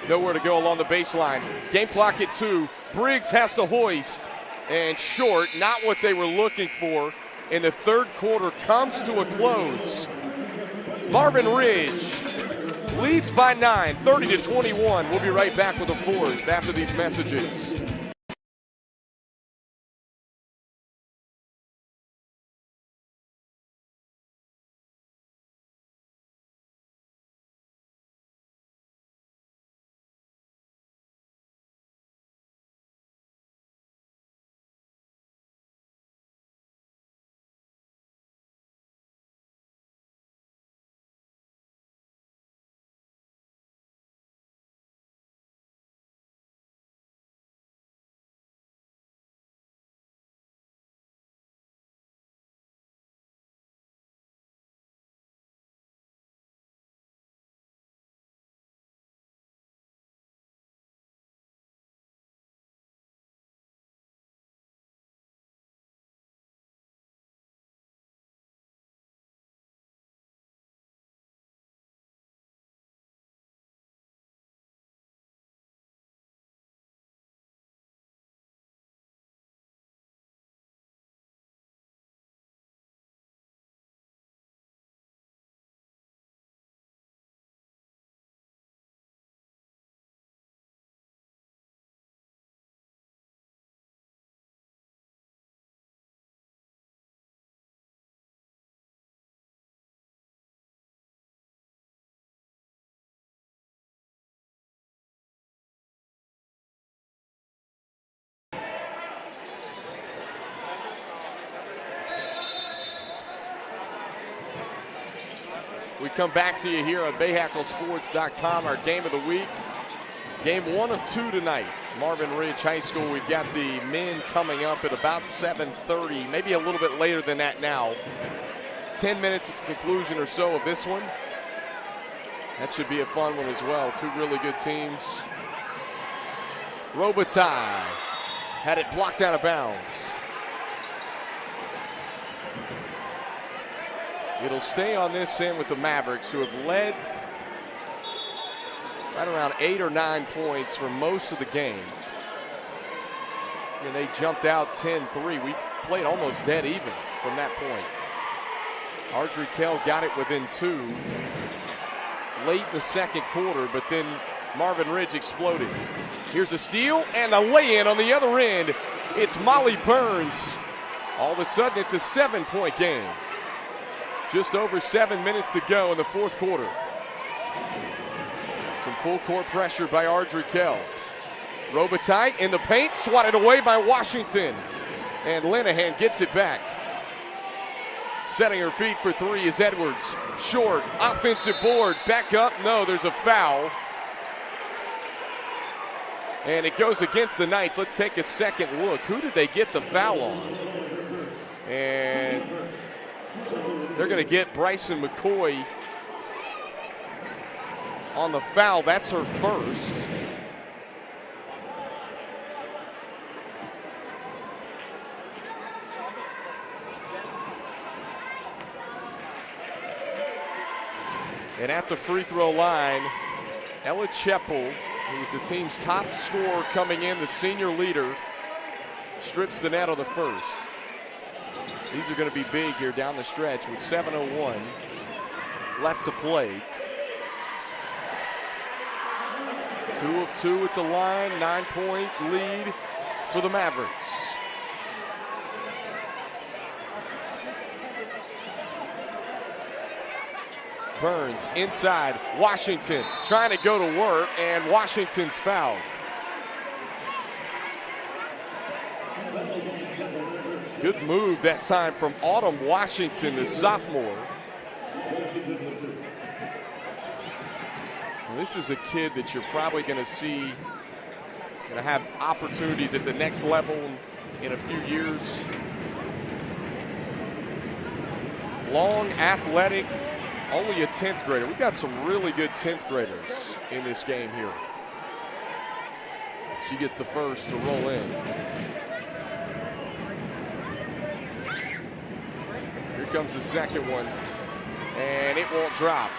nowhere to go along the baseline. Game clock at 2. Briggs has to hoist, and short, not what they were looking for. In the third quarter comes to a close. Marvin Ridge leads by 9, 30-21. We'll be right back with a fourth after these messages. We come back to you here on BahakelSports.com, our game of the week. Game 1 of 2 tonight. Marvin Ridge High School. We've got the men coming up at about 7:30, maybe a little bit later than that now. 10 minutes at the conclusion or so of this one. That should be a fun one as well. Two really good teams. Robitaille had it blocked out of bounds. It'll stay on this end with the Mavericks, who have led right around 8 or 9 points for most of the game. And they jumped out 10-3. We played almost dead even from that point. Ardrey Kell got it within 2 late in the second quarter, but then Marvin Ridge exploded. Here's a steal and a lay-in on the other end. It's Molly Burns. All of a sudden, it's a 7-point game. Just over 7 minutes to go in the fourth quarter. Some full court pressure by Ardrey Kell. Robitaille in the paint, swatted away by Washington. And Linehan gets it back. Setting her feet for 3 is Edwards. Short, offensive board, back up. No, there's a foul. And it goes against the Knights. Let's take a second look. Who did they get the foul on? And they're going to get Bryson McCoy on the foul. That's her first. And at the free throw line, Ella Cheppel, who's the team's top scorer coming in, the senior leader, strips the net on the first. These are going to be big here down the stretch with 7:01 left to play. 2 of 2 at the line, 9-point lead for the Mavericks. Burns inside, Washington trying to go to work, and Washington's fouled. Good move that time from Autumn Washington, the sophomore. Well, this is a kid that you're probably going to see going to have opportunities at the next level in a few years. Long, athletic, only a 10th grader. We've got some really good 10th graders in this game here. She gets the first to roll in. Here comes the second one, and it won't drop.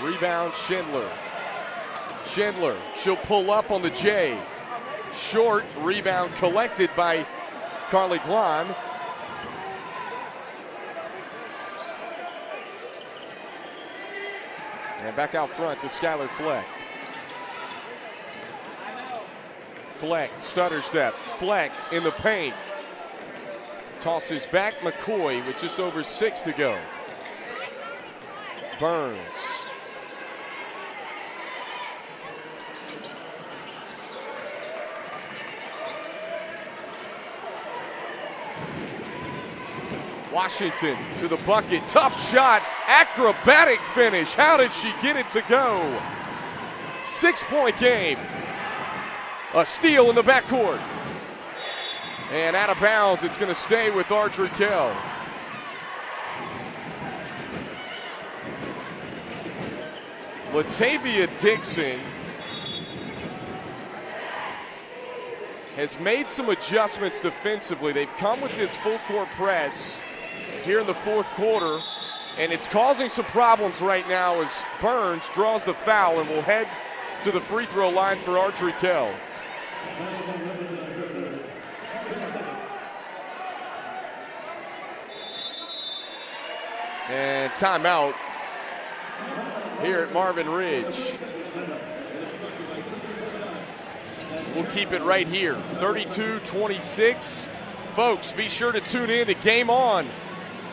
Rebound, Schindler. Schindler, she'll pull up on the J. Short rebound collected by Carly Glahn. And back out front to Skylar Fleck. Fleck, stutter step. Fleck in the paint. Tosses back McCoy with just over 6 to go. Burns. Washington to the bucket. Tough shot. Acrobatic finish. How did she get it to go? 6-point game. A steal in the backcourt. And out of bounds, it's going to stay with Ardrey Kell. Latavia Dixon has made some adjustments defensively. They've come with this full court press here in the fourth quarter, and it's causing some problems right now as Burns draws the foul and will head to the free throw line for Ardrey Kell. And timeout here at Marvin Ridge. We'll keep it right here, 32-26. Folks, be sure to tune in to Game On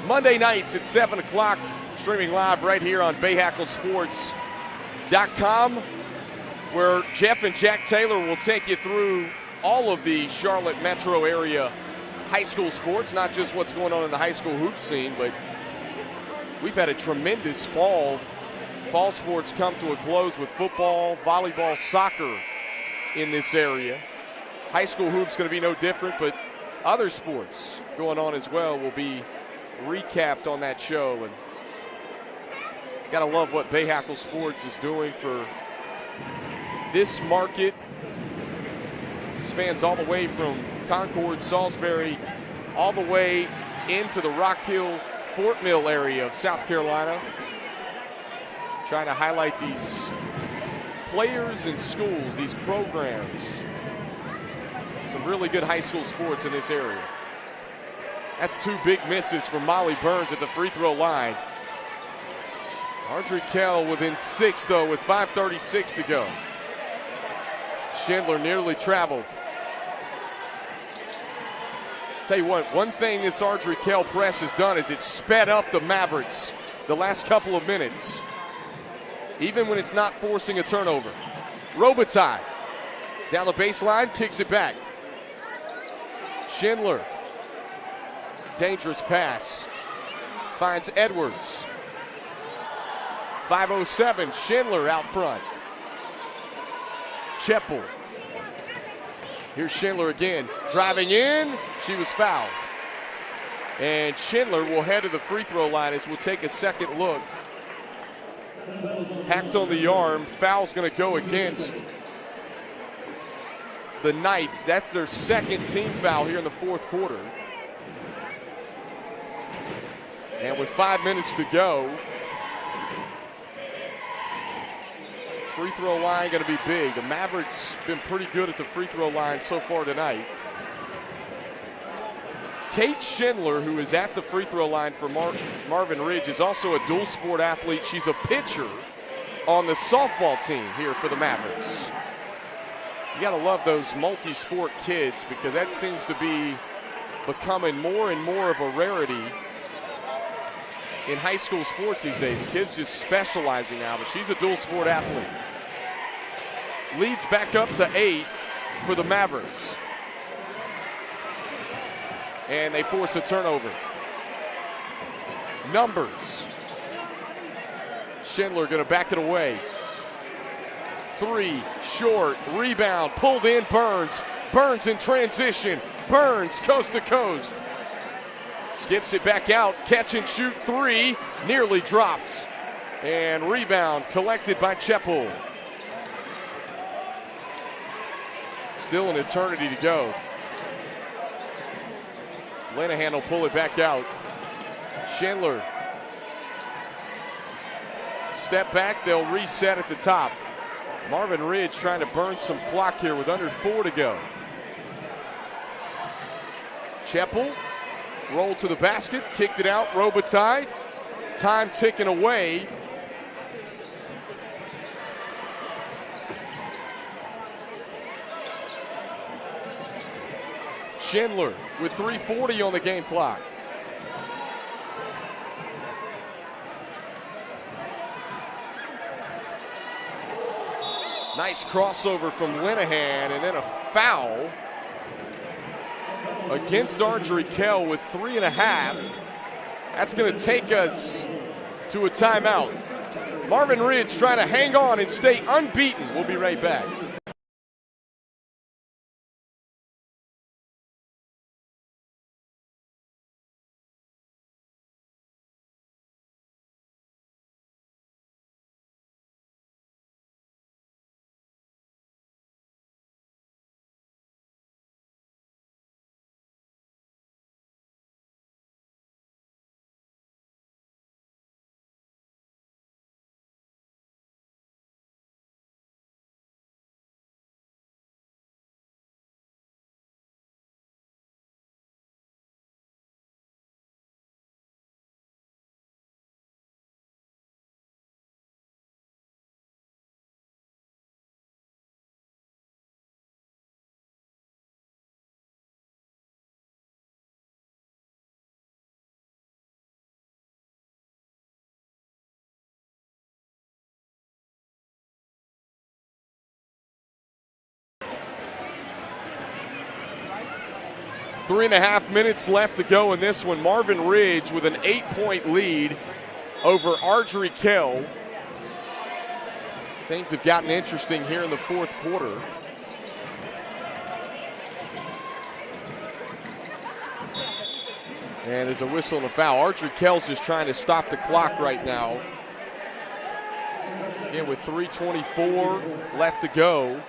Monday nights at 7 o'clock, streaming live right here on BahakelSports.com, where Jeff and Jack Taylor will take you through all of the Charlotte metro area high school sports, not just what's going on in the high school hoop scene, but we've had a tremendous fall sports come to a close with football, volleyball, soccer in this area. High school hoops going to be no different, but other sports going on as well will be recapped on that show. And got to love what Bahakel Sports is doing for this market. Spans all the way from Concord, Salisbury, all the way into the Rock Hill, Fort Mill area of South Carolina. Trying to highlight these players and schools, these programs. Some really good high school sports in this area. That's 2 big misses from Molly Burns at the free throw line. Ardrey Kell within 6, though, with 5:36 to go. Schindler nearly traveled. Tell you what, one thing this Ardrey Kell press has done is it's sped up the Mavericks the last couple of minutes, even when it's not forcing a turnover. Robitaille down the baseline, kicks it back. Schindler, dangerous pass, finds Edwards. 5:07, Schindler out front. Cheppel. Here's Schindler again, driving in. She was fouled. And Schindler will head to the free throw line as we'll take a second look. Hacked on the arm. Foul's going to go against the Knights. That's their second team foul here in the fourth quarter. And with 5 minutes to go, free throw line going to be big. The Mavericks been pretty good at the free throw line so far tonight. Kate Schindler, who is at the free throw line for Marvin Ridge, is also a dual sport athlete. She's a pitcher on the softball team here for the Mavericks. You got to love those multi-sport kids because that seems to be becoming more and more of a rarity in high school sports these days. Kids just specializing now, but she's a dual sport athlete. Leads back up to 8 for the Mavericks. And they force a turnover. Numbers. Schindler going to back it away. 3, short, rebound, pulled in, Burns. Burns in transition. Burns coast to coast. Skips it back out, catch and shoot 3, nearly dropped. And rebound collected by Cheppel. Still an eternity to go. Linehan will pull it back out. Schindler. Step back, they'll reset at the top. Marvin Ridge trying to burn some clock here with under 4 to go. Cheppel. Rolled to the basket, kicked it out, Robitaille. Time ticking away. Schindler with 3:40 on the game clock. Nice crossover from Linehan, and then a foul against Ardrey Kell with 3.5. That's going to take us to a timeout. Marvin Ridge trying to hang on and stay unbeaten. We'll be right back. Three and a half minutes left to go in this one. Marvin Ridge with an 8-point lead over Ardrey Kell. Things have gotten interesting here in the fourth quarter. And there's a whistle and a foul. Ardrey Kell's just trying to stop the clock right now. Again, with 3:24 left to go.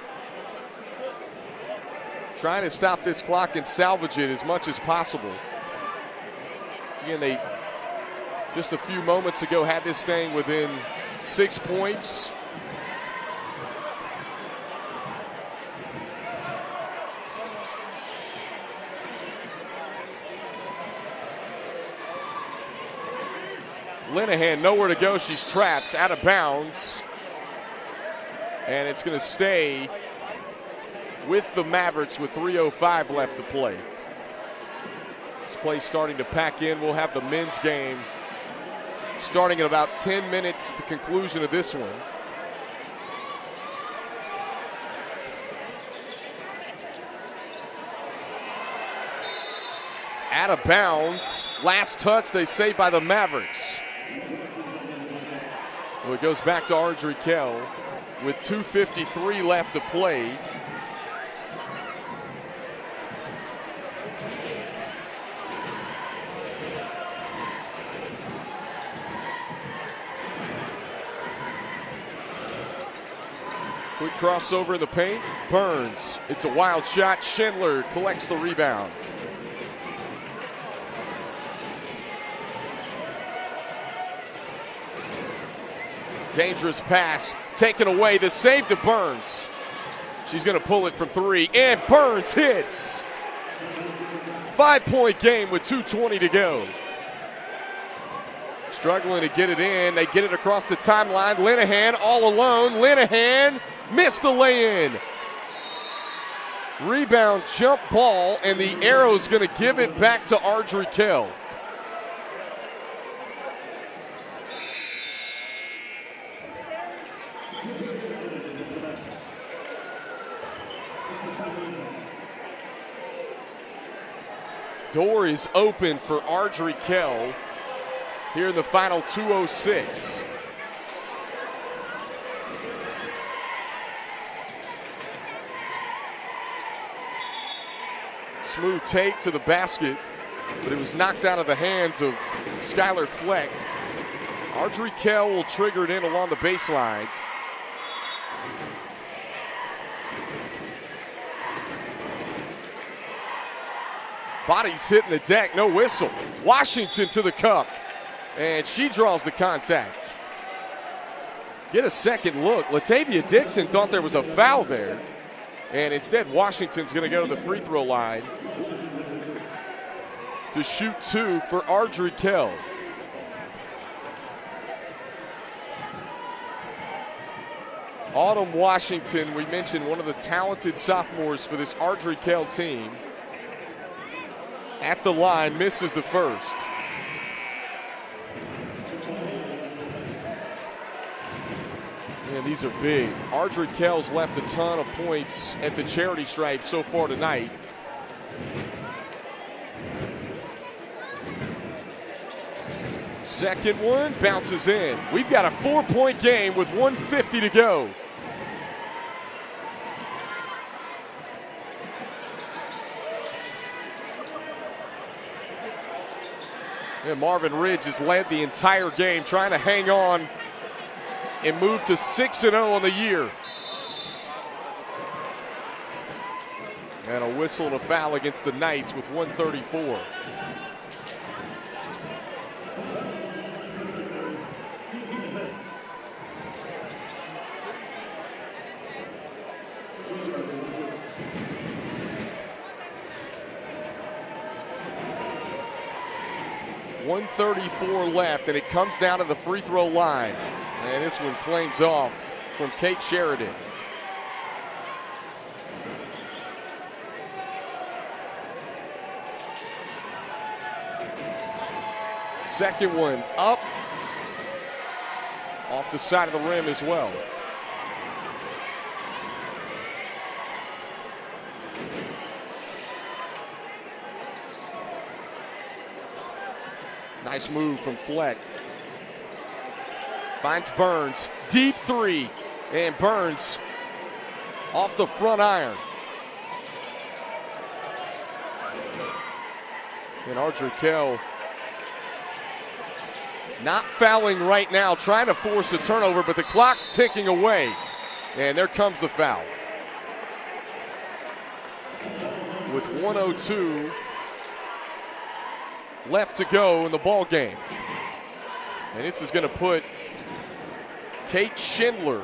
Trying to stop this clock and salvage it as much as possible. Again, they just a few moments ago had this thing within 6 points. Linehan nowhere to go. She's trapped out of bounds. And it's going to stay with the Mavericks with 3:05 left to play. This play starting to pack in. We'll have the men's game starting in about 10 minutes to conclusion of this one. Out of bounds. Last touch, they say, by the Mavericks. Well, it goes back to Ardrey Kell with 2:53 left to play. Quick crossover in the paint. Burns. It's a wild shot. Schindler collects the rebound. Dangerous pass taken away. The save to Burns. She's going to pull it from three, and Burns hits. 5-point game with 2:20 to go. Struggling to get it in. They get it across the timeline. Linehan all alone. Linehan missed the lay-in. Rebound, jump ball, and the arrow's going to give it back to Ardrey Kell. Door is open for Ardrey Kell here in the final 2:06. Smooth take to the basket, but it was knocked out of the hands of Skylar Fleck. Ardrey Kell will trigger it in along the baseline. Body's hitting the deck, no whistle. Washington to the cup, and she draws the contact. Get a second look. Latavia Dixon thought there was a foul there, and instead Washington's going to go to the free throw line to shoot two for Ardrey Kell. Autumn Washington, we mentioned, one of the talented sophomores for this Ardrey Kell team. At the line, misses the first. Man, these are big. Ardrey Kell's left a ton of points at the charity stripe so far tonight. Second one bounces in. We've got a 4-point game with 1:50 to go. And Marvin Ridge has led the entire game, trying to hang on and move to 6-0 on the year. And a whistle and a foul against the Knights with 1:34. .134 left, and it comes down to the free throw line. And this one claims off from Kate Sheridan. Second one up, off the side of the rim as well. Nice move from Fleck. Finds Burns. Deep three. And Burns off the front iron. And Ardrey Kell not fouling right now, trying to force a turnover, but the clock's ticking away. And there comes the foul. With 1:02 left to go in the ball game. And this is going to put Kate Schindler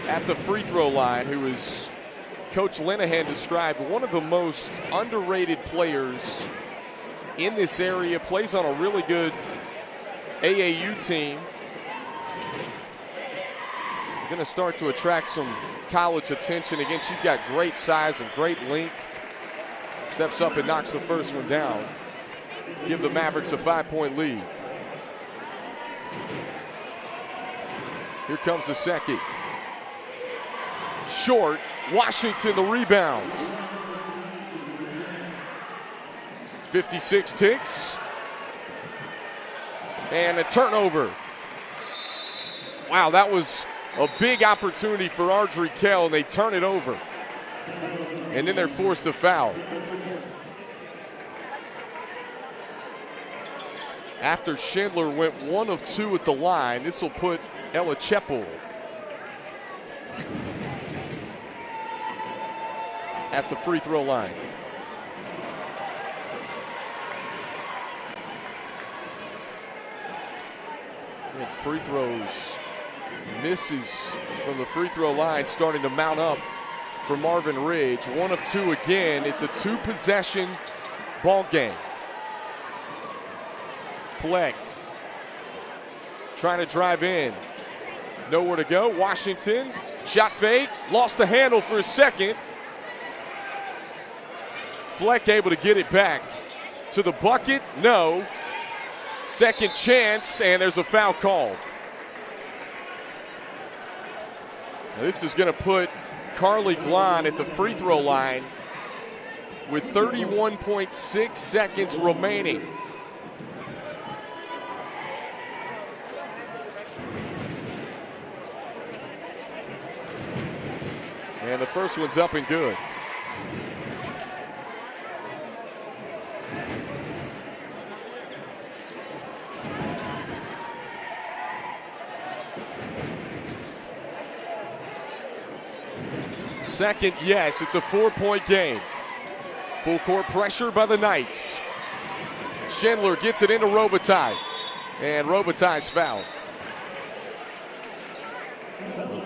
at the free throw line, who is, Coach Linehan described, one of the most underrated players in this area, plays on a really good AAU team. Going to start to attract some college attention. Again, she's got great size and great length. Steps up and knocks the first one down. Give the Mavericks a 5-point lead. Here comes the second. Short. Washington the rebound. 56 ticks. And a turnover. Wow, that was a big opportunity for Ardrey Kell, and they turn it over. And then they're forced to foul. After Schindler went 1 of 2 at the line, this will put Ella Cheppel at the free throw line. And free throws, misses from the free throw line starting to mount up for Marvin Ridge. 1 of 2 again. It's a 2-possession ball game. Fleck trying to drive in. Nowhere to go. Washington, shot fake, lost the handle for a second. Fleck able to get it back to the bucket. No. Second chance, and there's a foul called. Now this is going to put Carly Glahn at the free throw line with 31.6 seconds remaining. And the first one's up and good. Second, yes, it's a 4-point game. Full court pressure by the Knights. Schindler gets it into Robitaille, and Robitaille's fouled.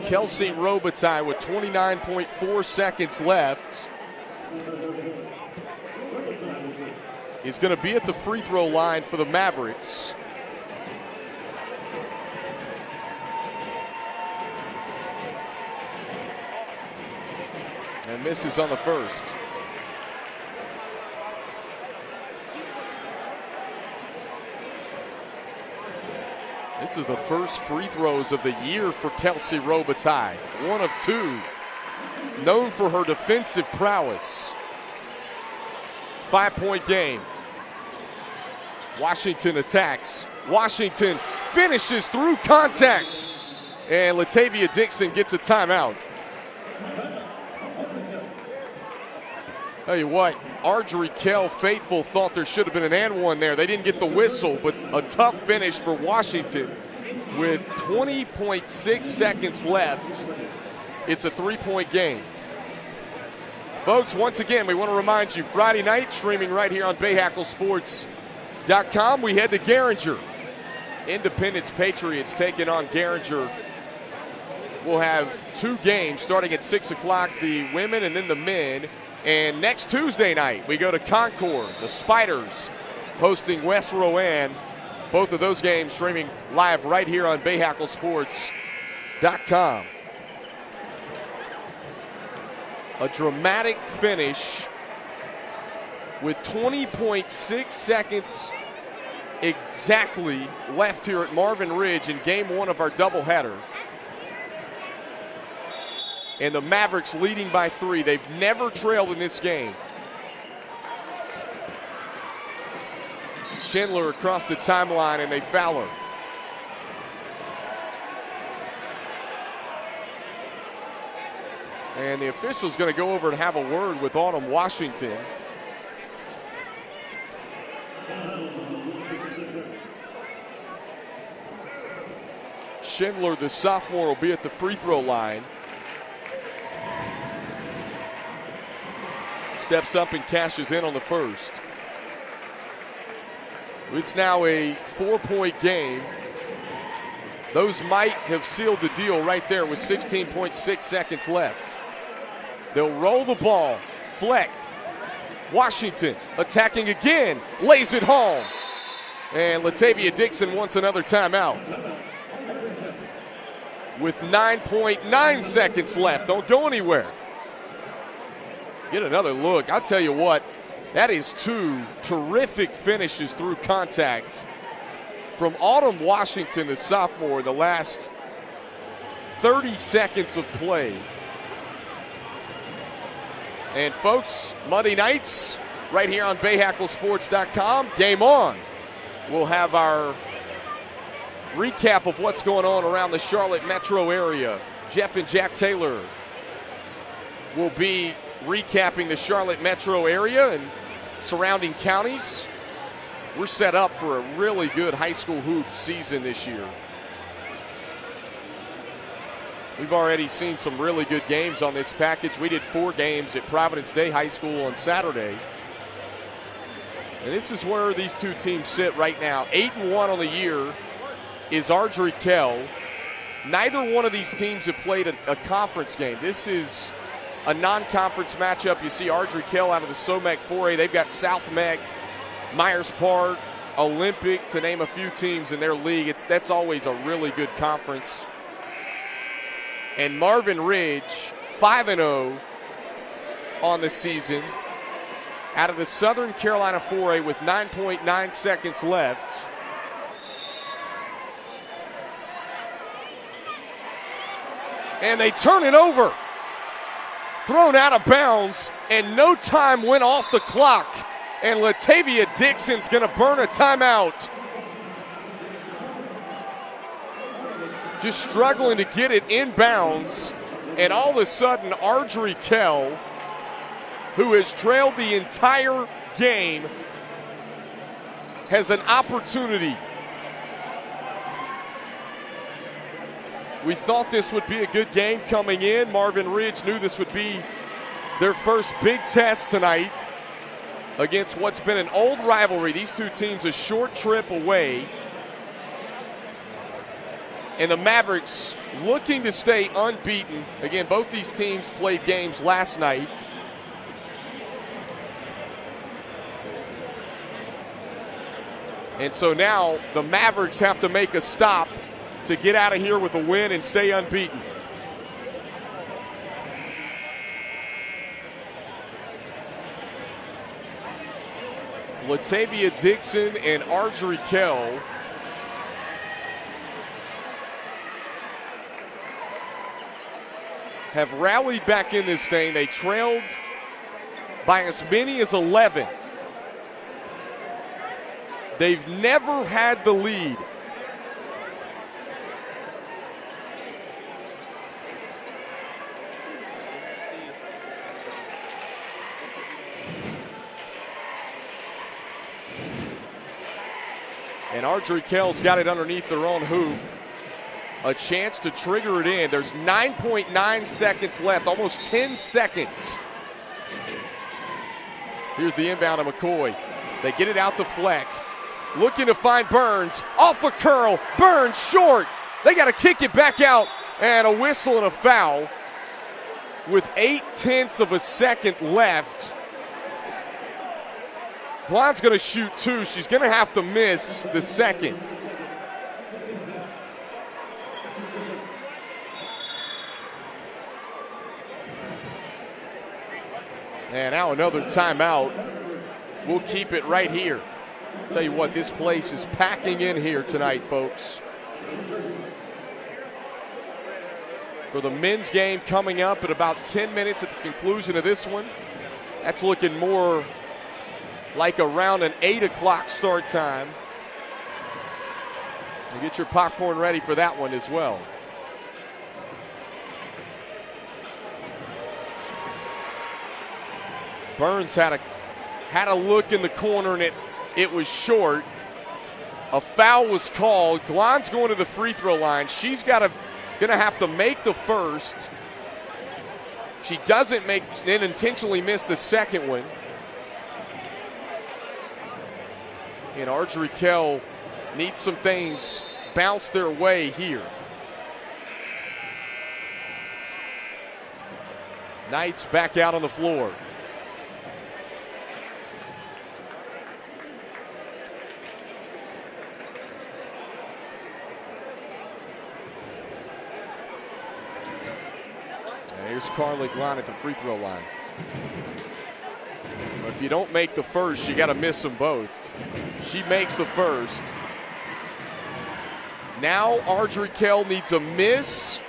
Kelsey Robitaille with 29.4 seconds left is going to be at the free throw line for the Mavericks. And misses on the first. This is the first free throws of the year for Kelsey Robitaille. 1 of 2. Known for her defensive prowess. 5-point game. Washington attacks. Washington finishes through contact. And Latavia Dixon gets a timeout. Tell you what, Ardrey Kell faithful thought there should have been an and one there. They didn't get the whistle, but a tough finish for Washington with 20.6 seconds left. It's a 3-point game. Folks, once again, we want to remind you, Friday night, streaming right here on BahakelSports.com, we head to Garinger. Independence Patriots taking on Garinger. We'll have 2 games starting at 6 o'clock, the women and then the men. And next Tuesday night, we go to Concord. The Spiders hosting West Rowan. Both of those games streaming live right here on BahakelSports.com. A dramatic finish with 20.6 seconds exactly left here at Marvin Ridge in game 1 of our doubleheader. And the Mavericks leading by 3. They've never trailed in this game. Schindler across the timeline, and they foul her. And the official's going to go over and have a word with Autumn Washington. Schindler, the sophomore, will be at the free throw line. Steps up and cashes in on the first. It's now a 4-point game. Those might have sealed the deal right there with 16.6 seconds left. They'll roll the ball. Fleck. Washington attacking again. Lays it home. And Latavia Dixon wants another timeout. With 9.9 seconds left. Don't go anywhere. Get another look. I'll tell you what, that is two terrific finishes through contact from Autumn Washington, the sophomore, in the last 30 seconds of play. And folks, Monday nights right here on BahakelSports.com, game on. We'll have our recap of what's going on around the Charlotte metro area. Jeff and Jack Taylor will be recapping the Charlotte metro area and surrounding counties. We're set up for a really good high school hoop season this year. We've already seen some really good games on this package. We did 4 games at Providence Day High School on Saturday. And this is where these two teams sit right now. 8-1 on the year is Ardrey Kell. Neither one of these teams have played a conference game. This is a non-conference matchup. You see Ardrey Kell out of the SOMEC 4A. They've got South Mech, Myers Park, Olympic, to name a few teams in their league. That's always a really good conference. And Marvin Ridge, 5-0 on the season, out of the Southern Carolina 4A with 9.9 seconds left. And they turn it over. Thrown out of bounds, and no time went off the clock. And Latavia Dixon's going to burn a timeout. Just struggling to get it inbounds. And all of a sudden, Ardrey Kell, who has trailed the entire game, has an opportunity. We thought this would be a good game coming in. Marvin Ridge knew this would be their first big test tonight against what's been an old rivalry. These two teams a short trip away. And the Mavericks looking to stay unbeaten. Again, both these teams played games last night. And so now the Mavericks have to make a stop to get out of here with a win and stay unbeaten. Latavia Dixon and Ardrey Kell have rallied back in this thing. They trailed by as many as 11. They've never had the lead. And Ardrey Kell's got it underneath their own hoop. A chance to trigger it in. There's 9.9 seconds left, almost 10 seconds. Here's the inbound of McCoy. They get it out to Fleck. Looking to find Burns. Off a curl. Burns short. They got to kick it back out. And a whistle and a foul. With 0.8 of a second left. Blonde's going to shoot 2. She's going to have to miss the second. And now another timeout. We'll keep it right here. Tell you what, this place is packing in here tonight, folks. For the men's game coming up in about 10 minutes at the conclusion of this one. That's looking more like around an 8 o'clock start time. You get your popcorn ready for that one as well. Burns had a look in the corner, and it was short. A foul was called. Glon's going to the free throw line. She's gonna have to make the first. If she doesn't make, then intentionally miss the second one. And Ardrey Kell needs some things bounce their way here. Knights back out on the floor. Here's Carly Glon at the free throw line. If you don't make the first, you got to miss them both. She makes the first. Now Ardrey Kell needs a miss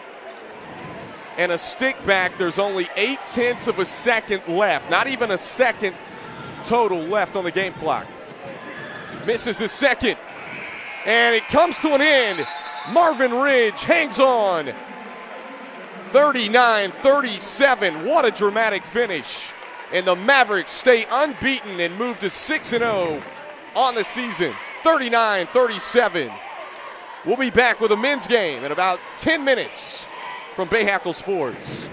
and a stick back. There's only 0.8 of a second left. Not even a second total left on the game clock. Misses the second. And it comes to an end. Marvin Ridge hangs on. 39-37. What a dramatic finish. And the Mavericks stay unbeaten and move to 6-0 on the season. 39-37. We'll be back with a men's game in about 10 minutes from Bahakel Sports.